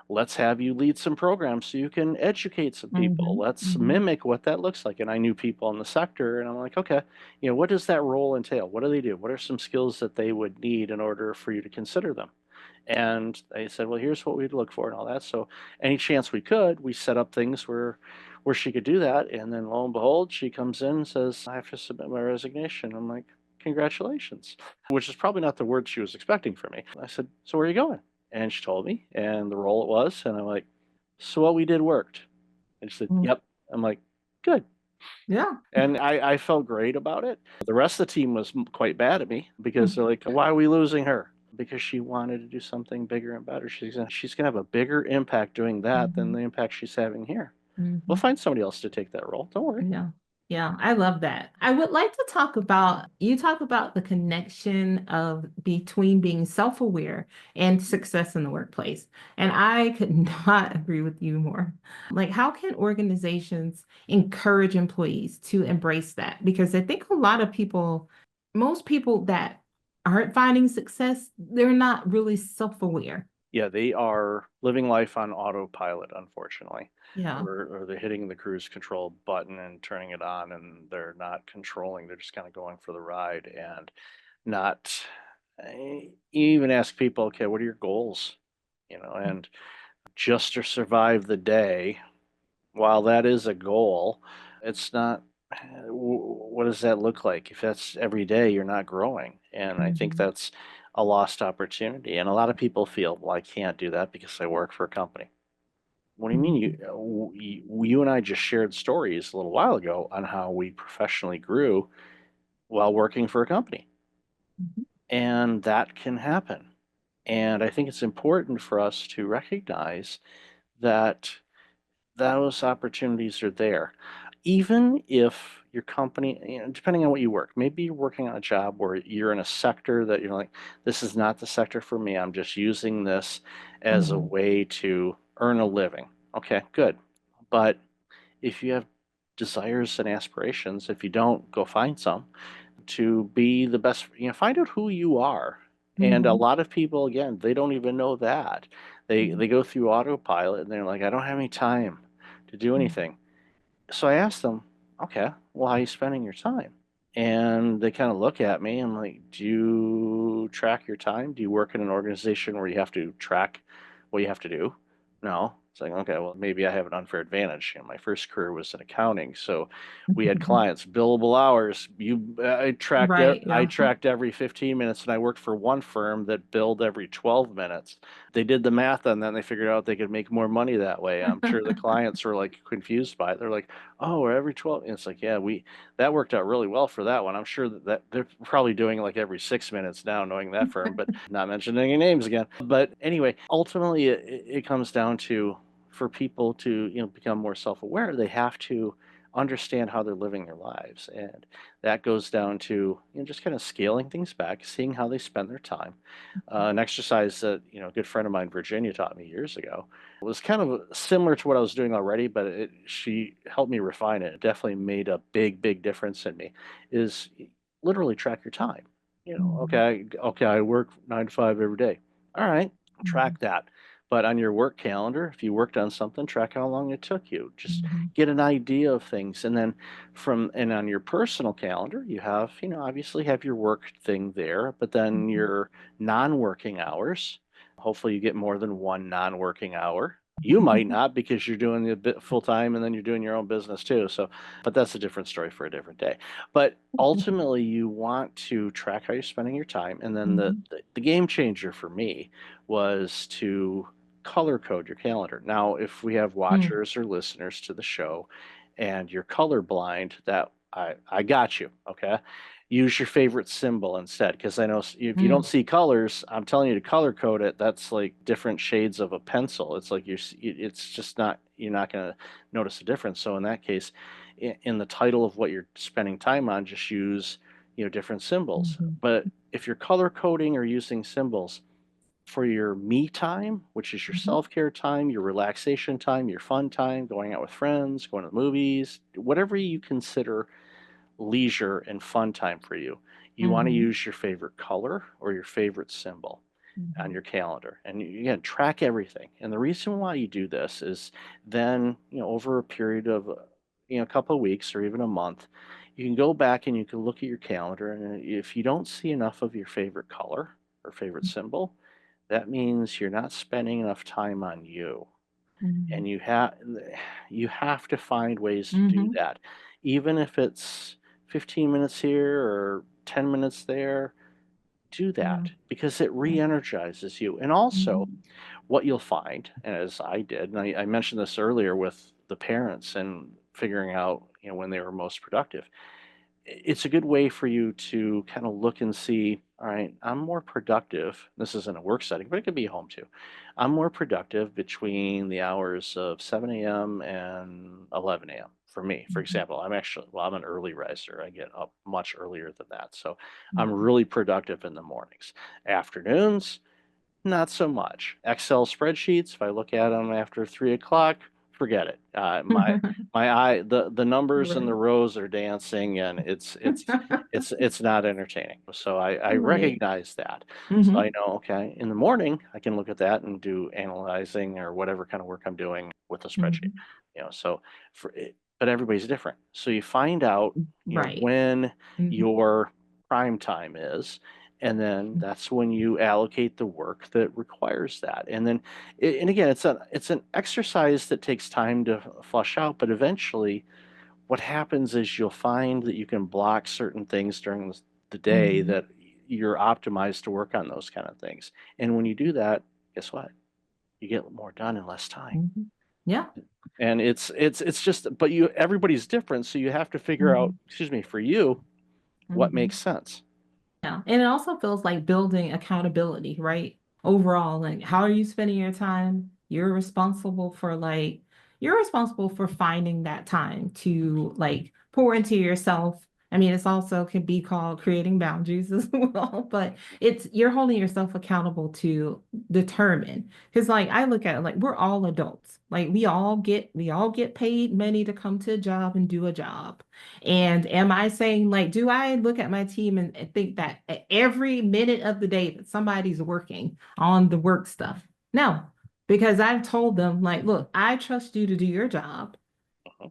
let's have you lead some programs so you can educate some people. Mhm. Let's Mhm. mimic what that looks like. And I knew people in the sector, and I'm like, okay, what does that role entail? What do they do? What are some skills that they would need in order for you to consider them? And they said, well, here's what we'd look for and all that. So any chance we could, we set up things where she could do that. And then lo and behold, she comes in and says, I have to submit my resignation. I'm like, congratulations, which is probably not the word she was expecting from me. I said, so where are you going? And she told me and the role it was. And I'm like, so what we did worked. And she said, Mm. yep. I'm like, good. Yeah. And I felt great about it. The rest of the team was quite bad at me because they're like, why are we losing her? Because she wanted to do something bigger and better. She's gonna have a bigger impact doing that than Mhm. the impact she's having here. We'll Mhm. find somebody else to take that role. Don't worry. Yeah. Yeah, I love that. I would like to talk about the connection of between being self-aware and success in the workplace. And I could not agree with you more. Like, how can organizations encourage employees to embrace that? Because I think a lot of people, most people that aren't finding success, they're not really self-aware. Yeah, they are living life on autopilot, unfortunately. Yeah. Or they're hitting the cruise control button and turning it on and they're not controlling. They're just kind of going for the ride and not you even ask people, okay, what are your goals? And just to survive the day, while that is a goal, it's not what does that look like? If that's every day, you're not growing. And I think Mhm. that's a lost opportunity. And a lot of people feel, well, I can't do that because I work for a company. What do you mean? Mhm. You and I just shared stories a little while ago on how we professionally grew while working for a company. Mhm. And that can happen. And I think it's important for us to recognize that those opportunities are there. Even if your company, depending on what you work, maybe you're working on a job where you're in a sector that you're like, this is not the sector for me. I'm just using this as a Mhm. way to earn a living. Okay, good. But if you have desires and aspirations, if you don't, go find some to be the best, find out who you are. And a Mhm. lot of people, again, they don't even know that. They go through autopilot and they're like, I don't have any time to do Mhm. anything. So I asked them, okay, well, how are you spending your time? And they kind of look at me and like, do you track your time? Do you work in an organization where you have to track what you have to do? No. It's like, okay, well, maybe I have an unfair advantage. My first career was in accounting, so we had clients, billable hours. Right. I Yeah. tracked every 15 minutes, and I worked for one firm that billed every 12 minutes. They did the math on that, and they figured out they could make more money that way. I'm sure the clients were like confused by it. They're like, oh, we're every 12. And it's like, yeah, that worked out really well for that one. I'm sure that they're probably doing like every 6 minutes now, knowing that firm, but not mentioning any names again. But anyway, ultimately, it comes down to for people to become more self-aware, they have to understand how they're living their lives, and that goes down to just kind of scaling things back, seeing how they spend their time. An exercise that a good friend of mine, Virginia, taught me years ago was kind of similar to what I was doing already, but she helped me refine it. It definitely made a big, big difference in me. Is literally track your time. Mhm. Okay, okay, I work 9 to 5 every day. All right, Mhm. track that. But on your work calendar, if you worked on something, track how long it took you. Just Mhm. get an idea of things, and then and on your personal calendar, you have obviously have your work thing there, but then Mhm. your non-working hours. Hopefully, you get more than one non-working hour. You might not because you're doing a bit full time and then you're doing your own business too. So, but that's a different story for a different day. But ultimately, you want to track how you're spending your time. And then Mhm. the game changer for me was to color code your calendar. Now, if we have Mhm. watchers or listeners to the show and you're colorblind, that I got you. Okay. Use your favorite symbol instead, because I know if you don't Mhm. see colors, I'm telling you to color code it. That's like different shades of a pencil. It's like it's just not, you're not going to notice a difference. So in that case, in the title of what you're spending time on, just use different symbols. Mhm. But if you're color coding or using symbols, for your me time, which is your Mm-hmm. self-care time, your relaxation time, your fun time, going out with friends, going to the movies, whatever you consider leisure and fun time for you, you want to Mm-hmm. use your favorite color or your favorite symbol on Mm-hmm. your calendar. And again, track everything. And the reason why you do this is then, over a period of, a couple of weeks or even a month, you can go back and you can look at your calendar. And if you don't see enough of your favorite color or favorite symbol, that means you're not spending enough time on you. Mm-hmm. And you have to find ways to do Mm-hmm. that. Even if it's 15 minutes here or 10 minutes there, do Yeah. that because it Yeah. re-energizes you. And also, Mm-hmm. what you'll find, as I did, and I mentioned this earlier with the parents and figuring out, when they were most productive, it's a good way for you to kind of look and see, all right, I'm more productive. This isn't a work setting, but it could be home too. I'm more productive between the hours of 7 a.m. and 11 a.m. For me, for Mm-hmm. example, I'm an early riser. I get up much earlier than that. So I'm Mm-hmm. really productive in the mornings. Afternoons, not so much. Excel spreadsheets, if I look at them after 3 o'clock, forget it. My eye, the numbers and the Right. rows are dancing, and it's not entertaining. So I Right. recognize that. So Mm-hmm. I know, okay, in the morning I can look at that and do analyzing or whatever kind of work I'm doing with a spreadsheet. Mm-hmm. So for it, but everybody's different. So you find out, Right. when Mm-hmm. your prime time is, and then that's when you allocate the work that requires that. And then and again, it's an exercise that takes time to flush out, but eventually what happens is you'll find that you can block certain things during the day Mm-hmm. that you're optimized to work on those kind of things. And when you do that, guess what? You get more done in less time. Mm-hmm. Yeah. And it's just, but everybody's different, so you have to figure Mm-hmm. out, excuse me, for you, what Mm-hmm. makes sense. Yeah. And it also feels like building accountability, right? Overall, like how are you spending your time? You're responsible for finding that time to like pour into yourself. I mean, it's also can be called creating boundaries as well, but it's you're holding yourself accountable to determine. Because like I look at it like we're all adults. Like we all get paid money to come to a job and do a job. And am I saying, like, do I look at my team and think that every minute of the day that somebody's working on the work stuff? No, because I've told them, like, look, I trust you to do your job.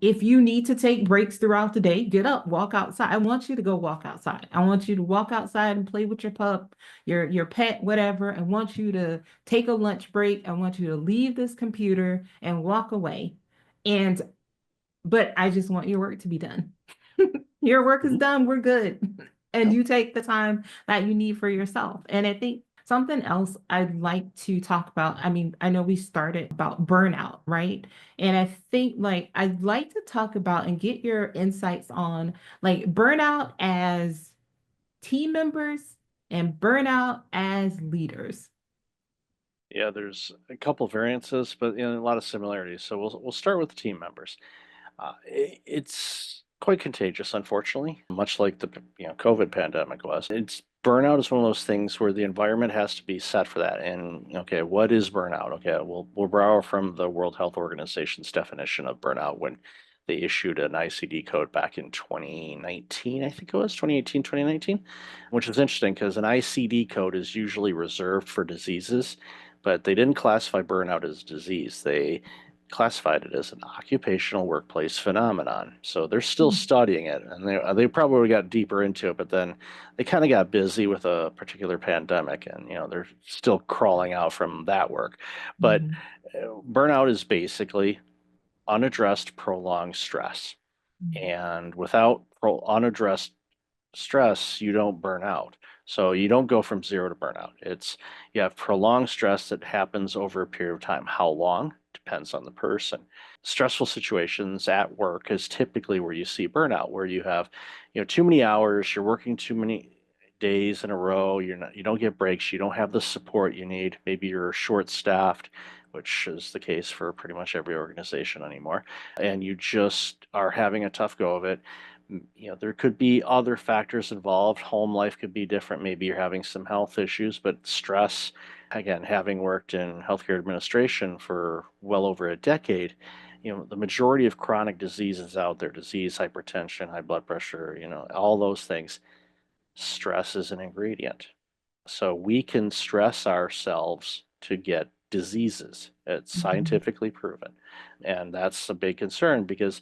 If you need to take breaks throughout the day, get up, walk outside. I want you to go walk outside. I want you to walk outside and play with your pup, your pet, whatever. I want you to take a lunch break. I want you to leave this computer and walk away. And but I just want your work to be done. Your work is Mhm. done, we're good. And Yep. you take the time that you need for yourself. And I think something else I'd like to talk about, I mean, I know we started about burnout, right? And I think like I'd like to talk about and get your insights on like burnout as team members and burnout as leaders. Yeah, there's a couple variances, but a lot of similarities. So we'll start with the team members. It's quite contagious, unfortunately, much like the COVID pandemic was. It's burnout is one of those things where the environment has to be set for that. And okay, what is burnout? Okay, we'll borrow from the World Health Organization's definition of burnout when they issued an ICD code back in 2019, I think it was 2018, 2019, which is interesting because an ICD code is usually reserved for diseases, but they didn't classify burnout as disease. They classified it as an occupational workplace phenomenon. So they're still Hmm. studying it, and they probably got deeper into it, but then they kind of got busy with a particular pandemic, and they're still crawling out from that work. But Mhm. burnout is basically unaddressed prolonged stress, Mhm. and without unaddressed stress, you don't burn out. So you don't go from zero to burnout. You have prolonged stress that happens over a period of time. How long? Depends on the person. Stressful situations at work is typically where you see burnout, where you have, too many hours, you're working too many days in a row, you don't get breaks, you don't have the support you need. Maybe you're short staffed, which is the case for pretty much every organization anymore, and you just are having a tough go of it. There could be other factors involved. Home life could be different. Maybe you're having some health issues, but stress, again, having worked in healthcare administration for well over a decade, the majority of chronic diseases out there, disease, hypertension, high blood pressure, all those things, stress is an ingredient. So we can stress ourselves to get diseases. It's scientifically proven. And that's a big concern because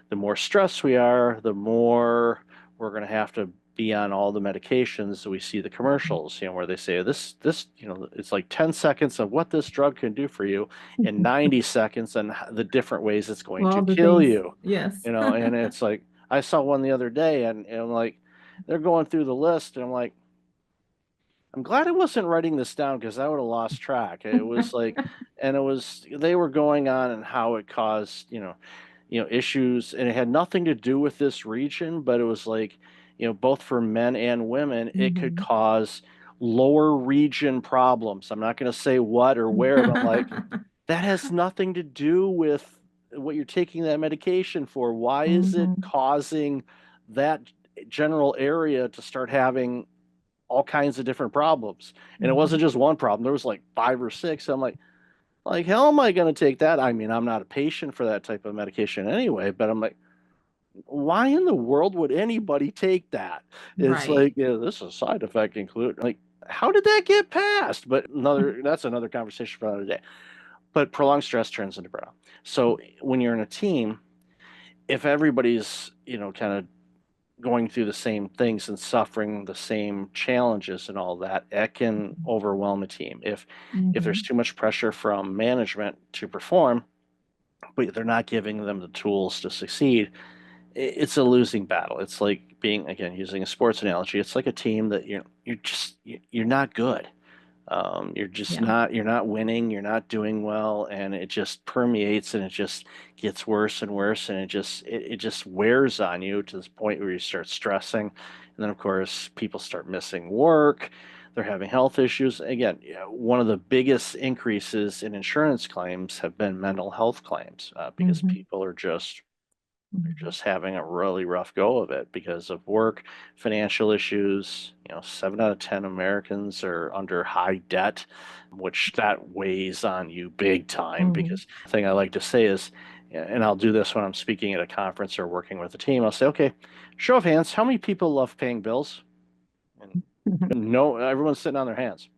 the more stressed we are, the more we're going to have to be on all the medications. We see the commercials, where they say this, it's like 10 seconds of what this drug can do for you, and 90 seconds and the different ways it's going to All the kill things. you. Yes. And it's like, I saw one the other day, and I'm like, they're going through the list, and I'm like, I'm glad I wasn't writing this down because I would have lost track. It was like, and they were going on and how it caused, issues, and it had nothing to do with this region, but it was like, both for men and women, it could cause lower region problems. I'm not going to say what or where, but I'm like, that has nothing to do with what you're taking that medication for. Why is it causing that general area to start having all kinds of different problems? And it wasn't just one problem. There was like 5 or 6. I'm like, how am I going to take that? I mean, I'm not a patient for that type of medication anyway, but I'm like, why in the world would anybody take that? It's Right. like, this is a side effect include. Like, how did that get passed? But that's another conversation for another day. But prolonged stress turns into burnout. So when you're in a team, if everybody's, kind of going through the same things and suffering the same challenges and all that, it can overwhelm a team. If there's too much pressure from management to perform, but they're not giving them the tools to succeed, it's a losing battle. It's like being, again, using a sports analogy, it's like a team that you're not good. You're just you're not winning, you're not doing well, and it just permeates and it just gets worse and worse, and it just wears on you to this point where you start stressing. And then of course people start missing work, they're having health issues. Again, one of the biggest increases in insurance claims have been mental health claims, because people are just having a really rough go of it because of work, financial issues. 7 out of 10 Americans are under high debt, which that weighs on you big time. Because the thing I like to say is, and I'll do this when I'm speaking at a conference or working with a team, I'll say, okay, show of hands, how many people love paying bills? And no, everyone's sitting on their hands.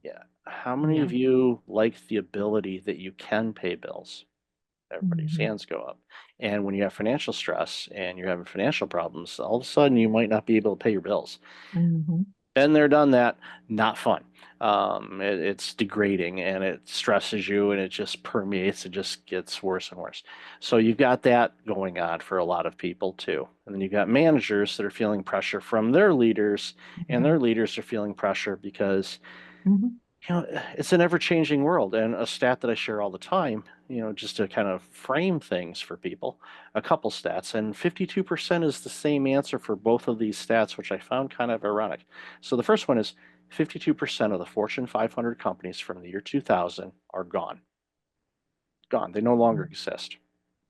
Yeah. How many of you like the ability that you can pay bills? Everybody's hands go up. And when you have financial stress and you're having financial problems, all of a sudden you might not be able to pay your bills. Been there, done that, not fun. It's degrading and it stresses you and it just permeates. It just gets worse and worse. So you've got that going on for a lot of people too. And then you've got managers that are feeling pressure from their leaders, and their leaders are feeling pressure because it's an ever-changing world. And a stat that I share all the time, just to kind of frame things for people, a couple stats, and 52% is the same answer for both of these stats, which I found kind of ironic. So the first one is 52% of the Fortune 500 companies from the year 2000 are gone. Gone. They no longer exist.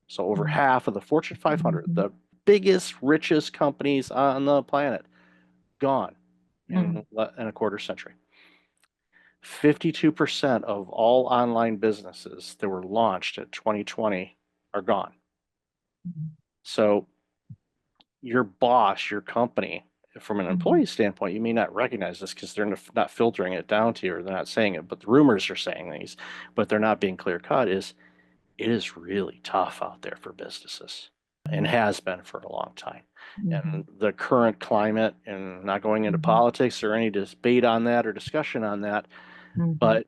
So over half of the Fortune 500, the biggest, richest companies on the planet, gone in a quarter century. 52% of all online businesses that were launched at 2020 are gone. So your boss, your company, from an employee standpoint, you may not recognize this because they're not filtering it down to you, or they're not saying it, but the rumors are saying these, but they're not being clear cut, it is really tough out there for businesses, and has been for a long time. And the current climate, and not going into politics or any debate on that or discussion on that, but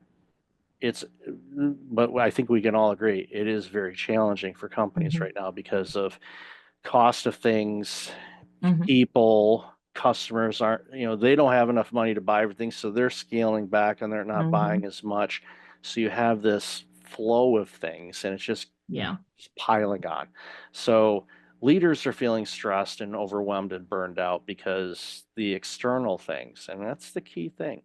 I think we can all agree it is very challenging for companies right now because of cost of things, people, customers aren't, they don't have enough money to buy everything, so they're scaling back and they're not buying as much. So you have this flow of things and it's just piling on. So leaders are feeling stressed and overwhelmed and burned out because the external things, and that's the key thing,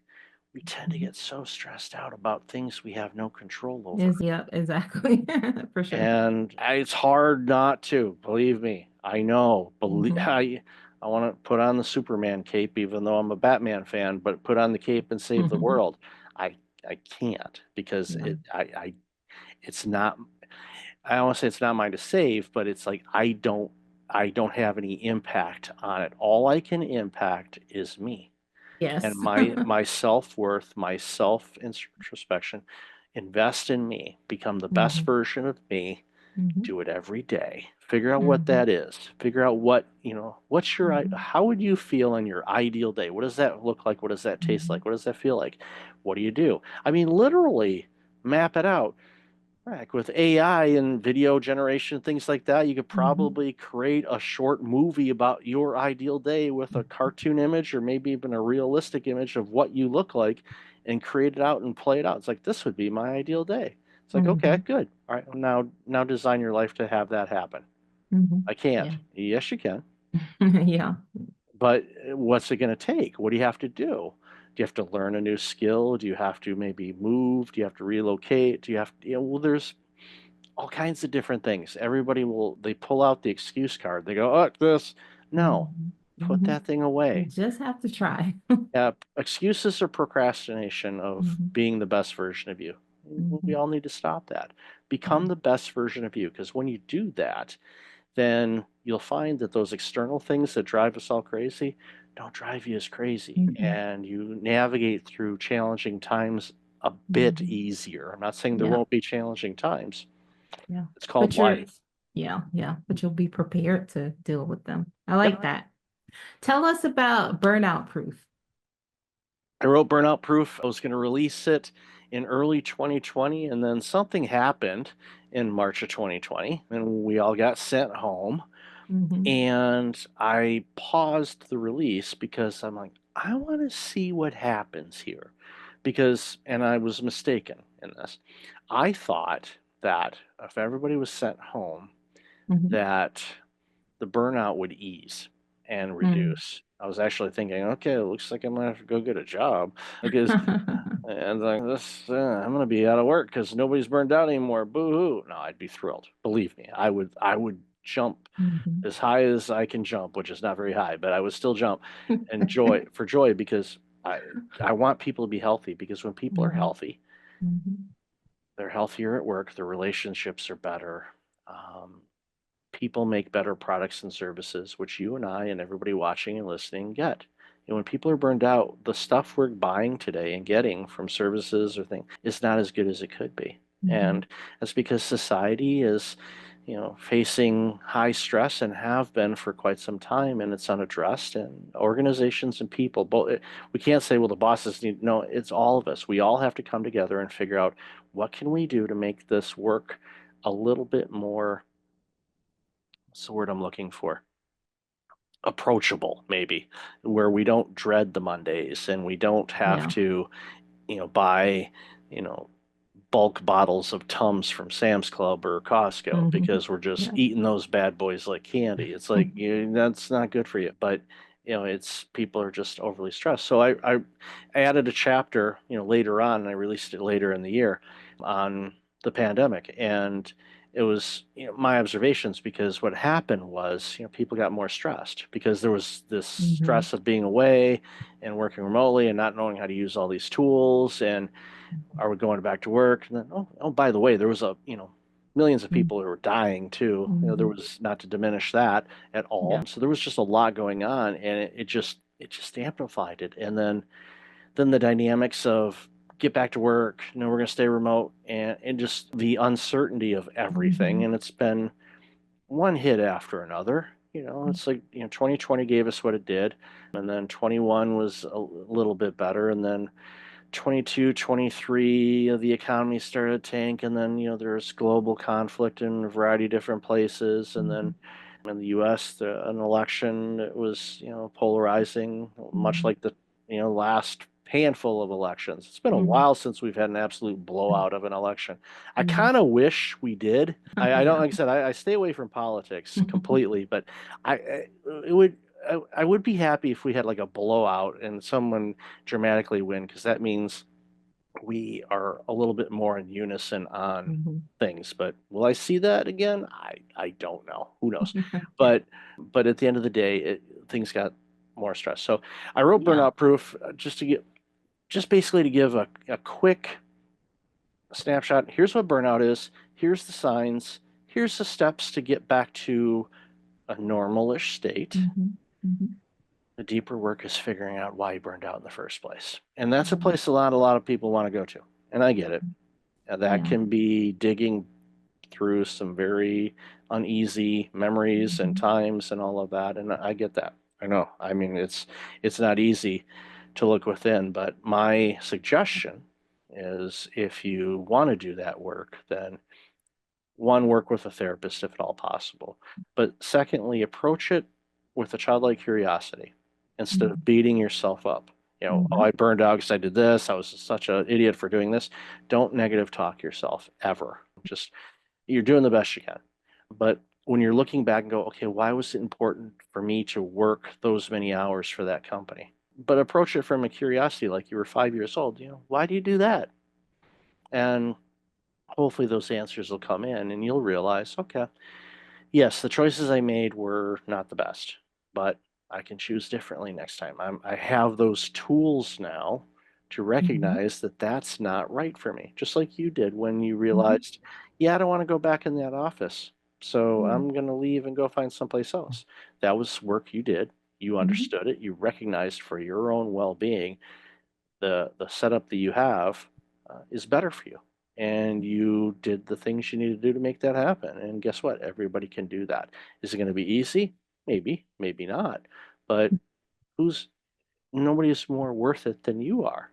we tend to get so stressed out about things we have no control over. Yeah, exactly. For sure. And it's hard not to, believe me. I know. I want to put on the Superman cape, even though I'm a Batman fan, but put on the cape and save the world. I I can't because Yeah. it's not, I don't want to say it's not mine to save, but it's like I don't have any impact on it. All I can impact is me and Yes. my self-worth, my self-introspection. Invest in me, become the best Mm-hmm. version of me. Mm-hmm. Do it every day. Figure out what Mm-hmm. that is. Figure out what, what's your, Mm-hmm. how would you feel on your ideal day? What does that look like? What does that taste Mm-hmm. like? What does that feel like? What do you do? I mean, literally map it out. Heck, with AI and video generation, things like that, you could Mm-hmm. probably create a short movie about your ideal day with a cartoon image or maybe even a realistic image of what you look like and create it out and play it out. It's like, this would be my ideal day. It's like, okay, Mm-hmm. good. All right, now design your life to have that happen. Mm-hmm. I can't. Yeah. Yes, you can. Yeah. But what's it going to take? What do you have to do? Do you have to learn a new skill? Do you have to maybe move? Do you have to relocate? Do you have to, well, there's all kinds of different things. They pull out the excuse card. They go, oh, this. No, Mm-hmm. put Mm-hmm. that thing You away. just have to try. Yeah, excuses are procrastination of Mm-hmm. being the best version of you. We Mm-hmm. all need to stop that. Yeah. Become the best version of you, because when you do that, then you'll find that those external things that drive us all crazy don't drive you as crazy. Mm-hmm. And you navigate through challenging times a bit Mm-hmm. easier. I'm not saying there Yeah. won't be challenging times. Yeah. It's called But you're, life. yeah, yeah. But you'll be prepared to deal with them. I Yep. like that. Tell us about Burnout Proof. I wrote Burnout Proof. I was going to release it in early 2020, and then something happened in March of 2020, and we all got sent home. Mm-hmm. And I paused the release because I'm like, I want to see what happens here. And I was mistaken in this. I thought that if everybody was sent home, Mm-hmm. that the burnout would ease and reduce. I was actually thinking, okay, it looks like I'm gonna have to go get a job because, and like this, I'm gonna be out of work because nobody's burned out anymore. Boo hoo! No, I'd be thrilled. Believe me, I would jump Mm-hmm. as high as I can jump, which is not very high, but I would still jump and joy because I I want people to be healthy because when people are Mm-hmm. healthy, Mm-hmm. they're healthier at work, their relationships are better. Um, People make better products and services, which you and I and everybody watching and listening get. And when people are burned out, the stuff we're buying today and getting from services or things is not as good as it could be. Mm-hmm. And that's because society is, facing high stress and have been for quite some time, and it's unaddressed. And organizations and people, both, we can't say, well, the bosses need, no, it's all of us. We all have to come together and figure out what can we do to make this work a little bit more, what's the word I'm looking for? Approachable, maybe, where we don't dread the Mondays and we don't have Yeah. to, buy, you know, bulk bottles of Tums from Sam's Club or Costco Mm-hmm. because we're just Yeah. eating those bad boys like candy. It's like, that's not good for you. But, it's people are just overly stressed. So I added a chapter, later on, and I released it later in the year on the pandemic. And it was, my observations, because what happened was, people got more stressed because there was this Mm-hmm. stress of being away and working remotely and not knowing how to use all these tools. And are we going back to work? And then, by the way, there was millions of people who were dying too. There Mm-hmm. was, not to diminish that at all. Yeah. So there was just a lot going on, and it just amplified it. And then the dynamics of get back to work. We're going to stay remote, and just the uncertainty of everything. Mm-hmm. And it's been one hit after another. It's like, 2020 gave us what it did, and then 21 was a little bit better, and then 22, 23, the economy started to tank, and then, there's global conflict in a variety of different places. And Mm-hmm. then in the US, an election that was, polarizing, much Mm-hmm. like the, last handful of elections. It's been a Mm-hmm. while since we've had an absolute blowout of an election. I Yeah. kind of wish we did. I don't, Yeah. like I said, I stay away from politics completely, but it would, I would be happy if we had like a blowout and someone dramatically win, because that means we are a little bit more in unison on Mm-hmm. things. But will I see that again? I don't know. Who knows? Yeah. But at the end of the day, things got more stress. So I wrote Yeah. Burnout Proof just to just basically to give a quick snapshot. Here's what burnout is. Here's the signs. Here's the steps to get back to a normalish state. Mm-hmm. Mm-hmm. The deeper work is figuring out why you burned out in the first place. And that's a Mm-hmm. place a lot of people want to go to. And I get it. And that Yeah. can be digging through some very uneasy memories and Mm-hmm. times and all of that. And I get that. I know. I mean, it's not easy to look within, but my suggestion is if you want to do that work, then one, work with a therapist if at all possible. But secondly, approach it with a childlike curiosity instead of beating yourself up. Oh, Mm-hmm. I burned out because I did this. I was such an idiot for doing this. Don't negative talk yourself ever. Just, you're doing the best you can. But when you're looking back and go, okay, why was it important for me to work those many hours for that company? But approach it from a curiosity, like you were 5 years old. Why do you do that? And hopefully those answers will come in and you'll realize, okay, yes, the choices I made were not the best, but I can choose differently next time. I have those tools now to Mm-hmm. recognize that that's not right for me, just like you did when you Mm-hmm. realized, yeah, I don't want to go back in that office. So Yeah. I'm going to leave and go find someplace else. That was work you did. You Mm-hmm. understood it. You recognized for your own well-being the setup that you have is better for you. And you did the things you need to do to make that happen. And guess what? Everybody can do that. Is it going to be easy? Maybe, maybe not. But who's nobody is more worth it than you are.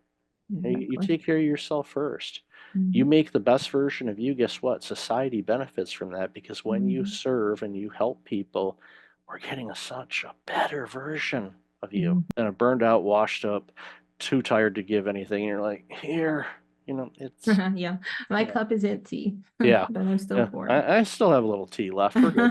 You Exactly. take care of yourself first. You Mm-hmm. make the best version of you. Guess what? Society benefits from that because when you Mm-hmm. serve and you help people, we're getting such a better version of you Mm-hmm. than a burned out, washed up, too tired to give anything. And you're like, here, it's, Yeah. My yeah, cup is empty, yeah, but I'm still yeah. pouring. I still have a little tea left. We're good.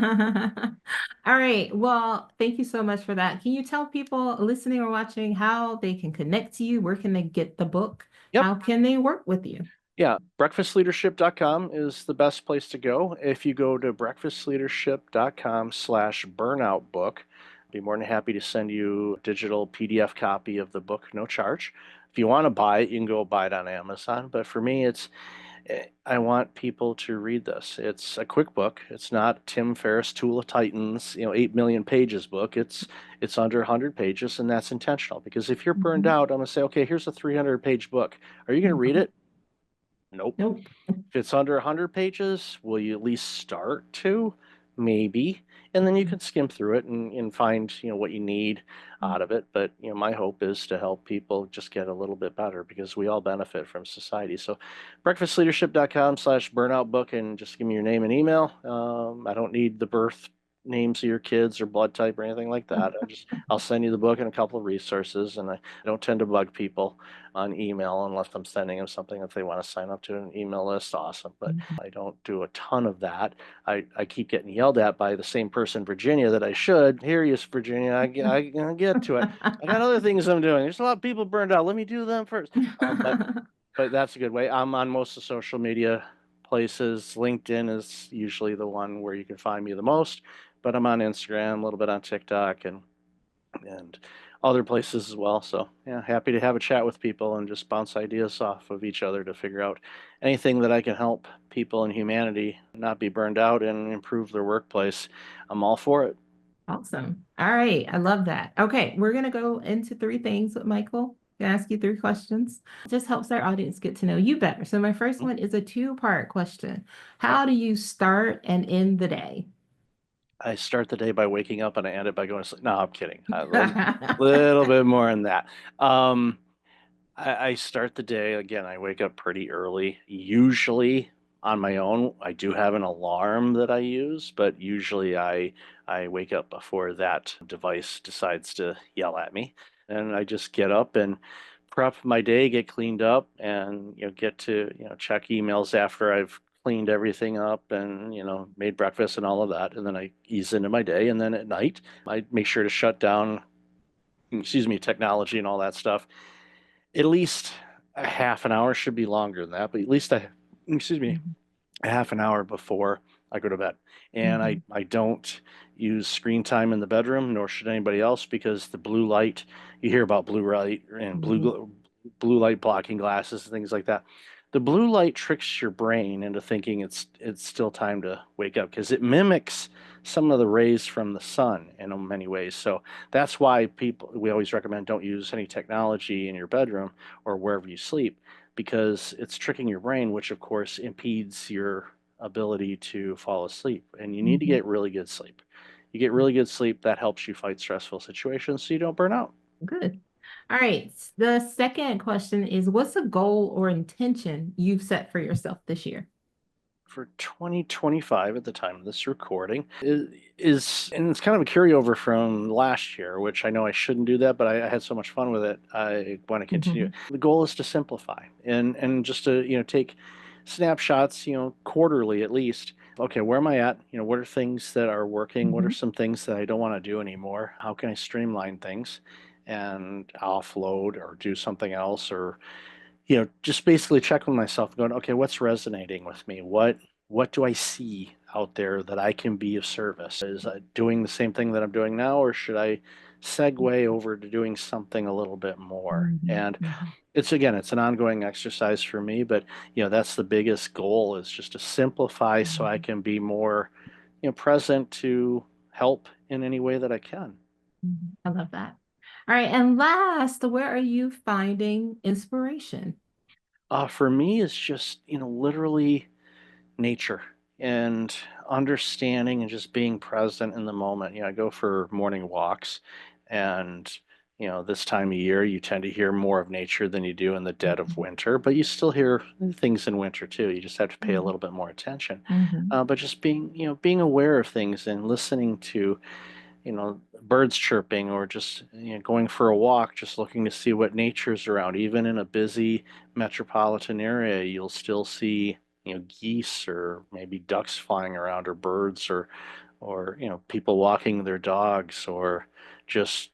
All right. Well, thank you so much for that. Can you tell people listening or watching how they can connect to you? Where can they get the book? Yep. How can they work with you? Yeah, breakfastleadership.com is the best place to go. If you go to breakfastleadership.com/burnout book, I'd be more than happy to send you a digital PDF copy of the book, no charge. If you want to buy it, you can go buy it on Amazon. But for me, I want people to read this. It's a quick book. It's not Tim Ferriss' Tool of Titans, 8 million pages book. It's under 100 pages, and that's intentional because if you're burned Mhm. out, I'm gonna say, okay, here's a 300-page book. Are you gonna read No. it? Nope. Nope. If it's under 100 pages, will you at least start to? Maybe. And then you can skim through it and find, what you need out of it. But, my hope is to help people just get a little bit better because we all benefit from society. So breakfastleadership.com/burnout book and just give me your name and email. I don't need the birth names of your kids or blood type or anything like that. I'll send you the book and a couple of resources. And I don't tend to bug people on email unless I'm sending them something if they want to sign up to an email list. Awesome. But Mhm. I don't do a ton of that. I keep getting yelled at by the same person, Virginia, that I should. Here you, Virginia. I get to it. I got other things I'm doing. There's a lot of people burned out. Let me do them first. But that's a good way. I'm on most of the social media places. LinkedIn is usually the one where you can find me the most, but I'm on Instagram, a little bit on TikTok, and other places as well. So yeah, happy to have a chat with people and just bounce ideas off of each other to figure out anything that I can help people in humanity not be burned out and improve their workplace. I'm all for it. Awesome. All right. I love that. Okay. We're going to go into three things with Michael. I'm going to ask you three questions. It just helps our audience get to know you better. So, my first one is a two-part question. Okay. How do you start and end the day? I start the day by waking up and I end it by going to sleep. No, I'm kidding. A little bit more than that. Um, I start the day again. I wake up pretty early, usually on my own. I do have an alarm that I use, but usually I wake up before that device decides to yell at me, and I just get up and prep my day, get cleaned up, and get to check emails after I've cleaned everything up and made breakfast and all of that, and then I ease into my day, and then at night I make sure to shut down, excuse me, technology and all that stuff at least a half an hour, should be longer than that, but at least excuse me, Mhm. a half an hour before I go to bed. And I, Mhm. I don't use screen time in the bedroom, nor should anybody else, because the blue light, you hear about blue light and Mhm. blue light blocking glasses and things like that. The blue light tricks your brain into thinking it's still time to wake up because it mimics some of the rays from the sun in many ways. So that's why we always recommend don't use any technology in your bedroom or wherever you sleep because it's tricking your brain, which of course impedes your ability to fall asleep. And you need to Mhm. get really good sleep. You get really good sleep, that helps you fight stressful situations so you don't burn out. Good. All right. The second question is, what's a goal or intention you've set for yourself this year? For 2025 at the time of this recording is and it's kind of a carryover from last year, which I know I shouldn't do that, but I had so much fun with it. I want to continue. Mhm. The goal is to simplify and just to, take snapshots, quarterly at least. Okay, where am I at? What are things that are working? What are Mhm. some things that I don't want to do anymore? How can I streamline things and offload or do something else or just basically check with myself going, okay, what's resonating with me? What do I see out there that I can be of service? Is I doing the same thing that I'm doing now, or should I segue over to doing something a little bit more? Mhm. And Mhm. it's an ongoing exercise for me, but that's the biggest goal is just to simplify so I Mhm. can be more, present to help in any way that I can. Mhm. I love that. All right. And last, where are you finding inspiration? For me, it's just, literally nature and understanding and just being present in the moment. I go for morning walks, and this time of year you tend to hear more of nature than you do in the dead of Mhm. winter, but you still hear things in winter too. You just have to pay a Mhm. little bit more attention. Mhm. But just being aware of things and listening to birds chirping or just going for a walk, just looking to see what nature's around. Even in a busy metropolitan area, you'll still see geese or maybe ducks flying around or birds or people walking their dogs or just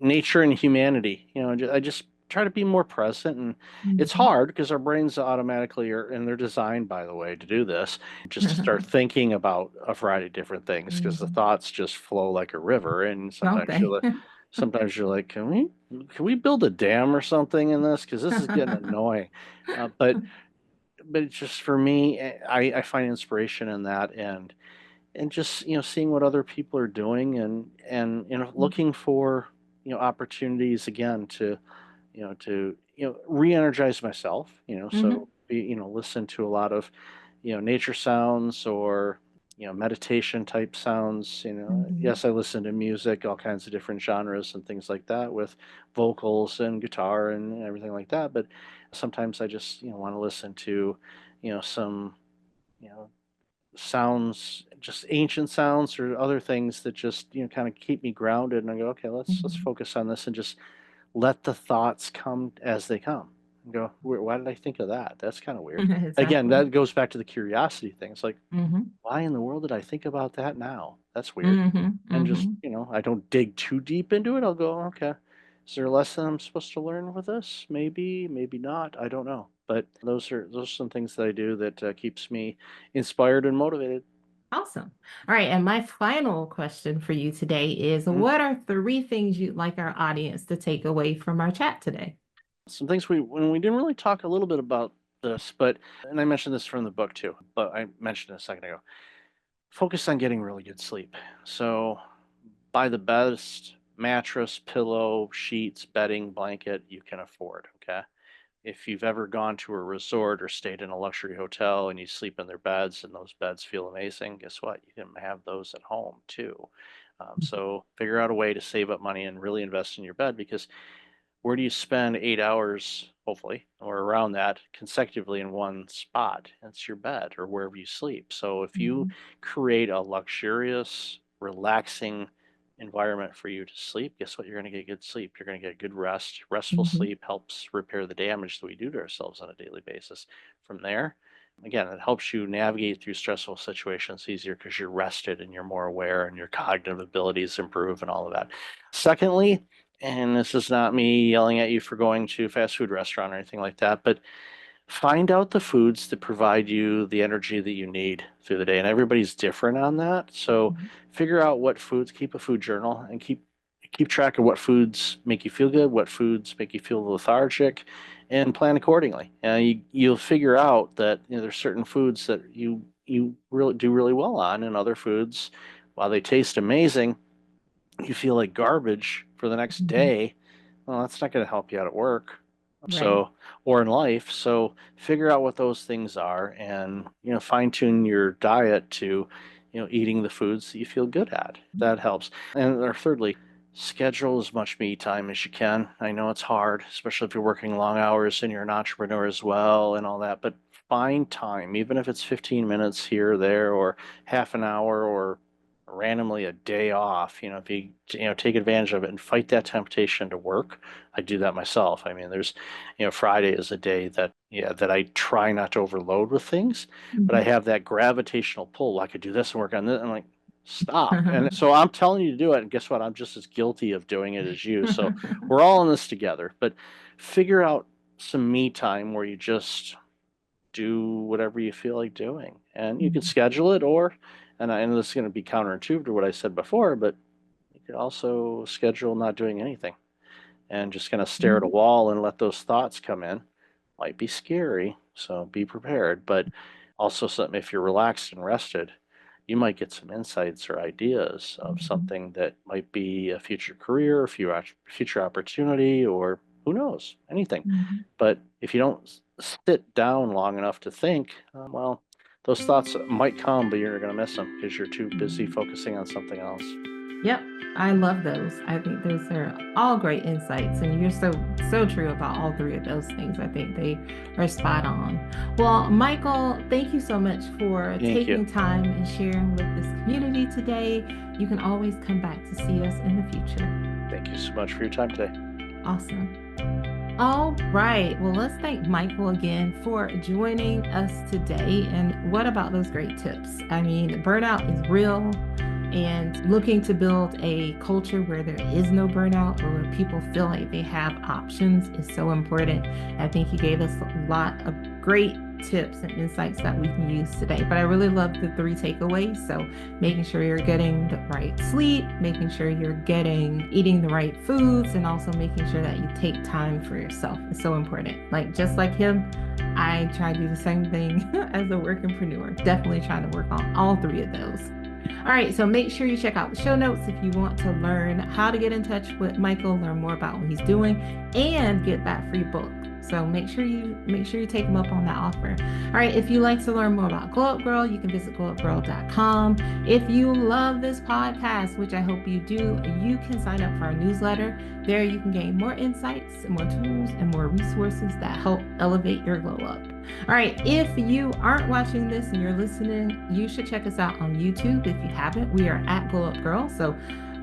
nature and humanity. I just try to be more present, and it's Mhm. hard because our brains automatically are, and they're designed, by the way, to do this, just to start thinking about a variety of different things because the Mhm. thoughts just flow like a river, and Don't they? sometimes you're like, can we build a dam or something in this because this is getting annoying, but it's just for me, I find inspiration in that and just seeing what other people are doing and looking for opportunities again to re-energize myself, so Mhm. listen to a lot of nature sounds or meditation type sounds. Mhm. Yes, I listen to music, all kinds of different genres and things like that with vocals and guitar and everything like that, but sometimes I just want to listen to some you know sounds, just ancient sounds or other things that just kind of keep me grounded, and I go, okay, let's Mhm. focus on this and just let the thoughts come as they come and go, why did I think of that? That's kind of weird. Again, Exactly. that goes back to the curiosity thing. It's like, Mhm. why in the world did I think about that now? That's weird. Mhm. And just Mhm. I don't dig too deep into it. I'll go, okay, is there a lesson I'm supposed to learn with this? Maybe, maybe not, I don't know, but those are some things that I do that keeps me inspired and motivated. Awesome. All right. And my final question for you today is, Mhm. what are three things you'd like our audience to take away from our chat today? Some things we didn't really talk a little bit about this, but and I mentioned this from the book too, but I mentioned it a second ago. Focus on getting really good sleep. So buy the best mattress, pillow, sheets, bedding, blanket you can afford. Okay. If you've ever gone to a resort or stayed in a luxury hotel and you sleep in their beds and those beds feel amazing, guess what? You can have those at home too. So figure out a way to save up money and really invest in your bed because where do you spend 8 hours, hopefully, or around that consecutively in one spot? It's your bed or wherever you sleep. So if you Mhm. create a luxurious, relaxing environment for you to sleep, guess what? You're going to get good sleep. You're going to get good rest. Restful Mhm. sleep helps repair the damage that we do to ourselves on a daily basis. From there, again, it helps you navigate through stressful situations easier because you're rested and you're more aware and your cognitive abilities improve and all of that. Secondly, and this is not me yelling at you for going to a fast food restaurant or anything like that, but find out the foods that provide you the energy that you need through the day. And everybody's different on that. So Mhm. figure out what foods, keep a food journal and keep track of what foods make you feel good, what foods make you feel lethargic, and plan accordingly. And you'll figure out that there's certain foods that you really do really well on, and other foods, while they taste amazing, you feel like garbage for the next Mhm. day. Well, that's not going to help you out at work. Right. So, or in life. So figure out what those things are and, fine tune your diet to, eating the foods that you feel good at. That helps. And or thirdly, schedule as much me time as you can. I know it's hard, especially if you're working long hours and you're an entrepreneur as well and all that, but find time, even if it's 15 minutes here or there or half an hour or randomly a day off, if you take advantage of it and fight that temptation to work. I do that myself. I mean, there's, Friday is a day that, that I try not to overload with things, but I Mhm. have that gravitational pull. Well, I could do this and work on this. I'm like, stop. And so I'm telling you to do it. And guess what? I'm just as guilty of doing it as you. So we're all in this together, but figure out some me time where you just do whatever you feel like doing. And you can Mhm. schedule it, or, and I know this is going to be counterintuitive to what I said before, but you could also schedule not doing anything and just kind of stare at a Mhm. wall and let those thoughts come in. Might be scary, so be prepared. But also, something if you're relaxed and rested, you might get some insights or ideas of Mhm. something that might be a future career, future opportunity, or who knows, anything. Mhm. But if you don't sit down long enough to think, well, those thoughts might come, but you're going to miss them because you're too busy Mhm. focusing on something else. Yep, I love those. I think those are all great insights, and you're so true about all three of those things. I think they are spot on. Well, Michael, thank you so much for Thank you. taking time and sharing with this community today. You can always come back to see us in the future. Thank you so much for your time today. Awesome. All right. Well, let's thank Michael again for joining us today. And what about those great tips? I mean, burnout is real, and looking to build a culture where there is no burnout or where people feel like they have options is so important. I think he gave us a lot of great tips and insights that we can use today. But I really love the three takeaways. So making sure you're getting the right sleep, making sure you're eating the right foods, and also making sure that you take time for yourself is so important. Like just like him, I try to do the same thing as a workingpreneur. Definitely trying to work on all three of those. All right, so make sure you check out the show notes if you want to learn how to get in touch with Michael, learn more about what he's doing, and get that free book. So make sure you take him up on that offer. All right, if you'd like to learn more about Glow Up Girl, you can visit glowupgirl.com. If you love this podcast, which I hope you do, you can sign up for our newsletter. There you can gain more insights, more tools, and more resources that help elevate your glow up. All right, if you aren't watching this and you're listening, you should check us out on YouTube. If you haven't, we are at Glow Up Girl. So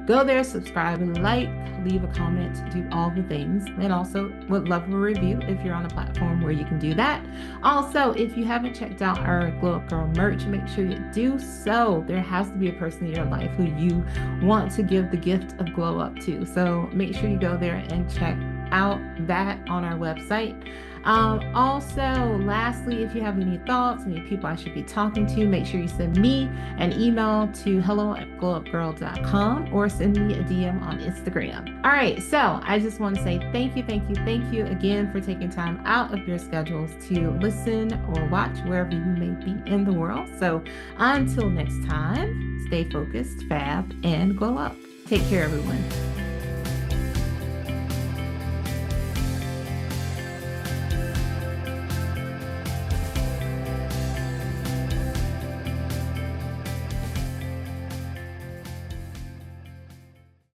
go there, subscribe, like, leave a comment, do all the things. And also would love a review if you're on a platform where you can do that. Also, if you haven't checked out our Glow Up Girl merch, make sure you do so. There has to be a person in your life who you want to give the gift of glow up to. So make sure you go there and check out that on our website. Also, lastly, if you have any thoughts, any people I should be talking to, make sure you send me an email to hello@glowupgirl.com or send me a DM on Instagram. All right, so I just want to say thank you again for taking time out of your schedules to listen or watch wherever you may be in the world. So until next time, stay focused, fab, and glow up. Take care, everyone.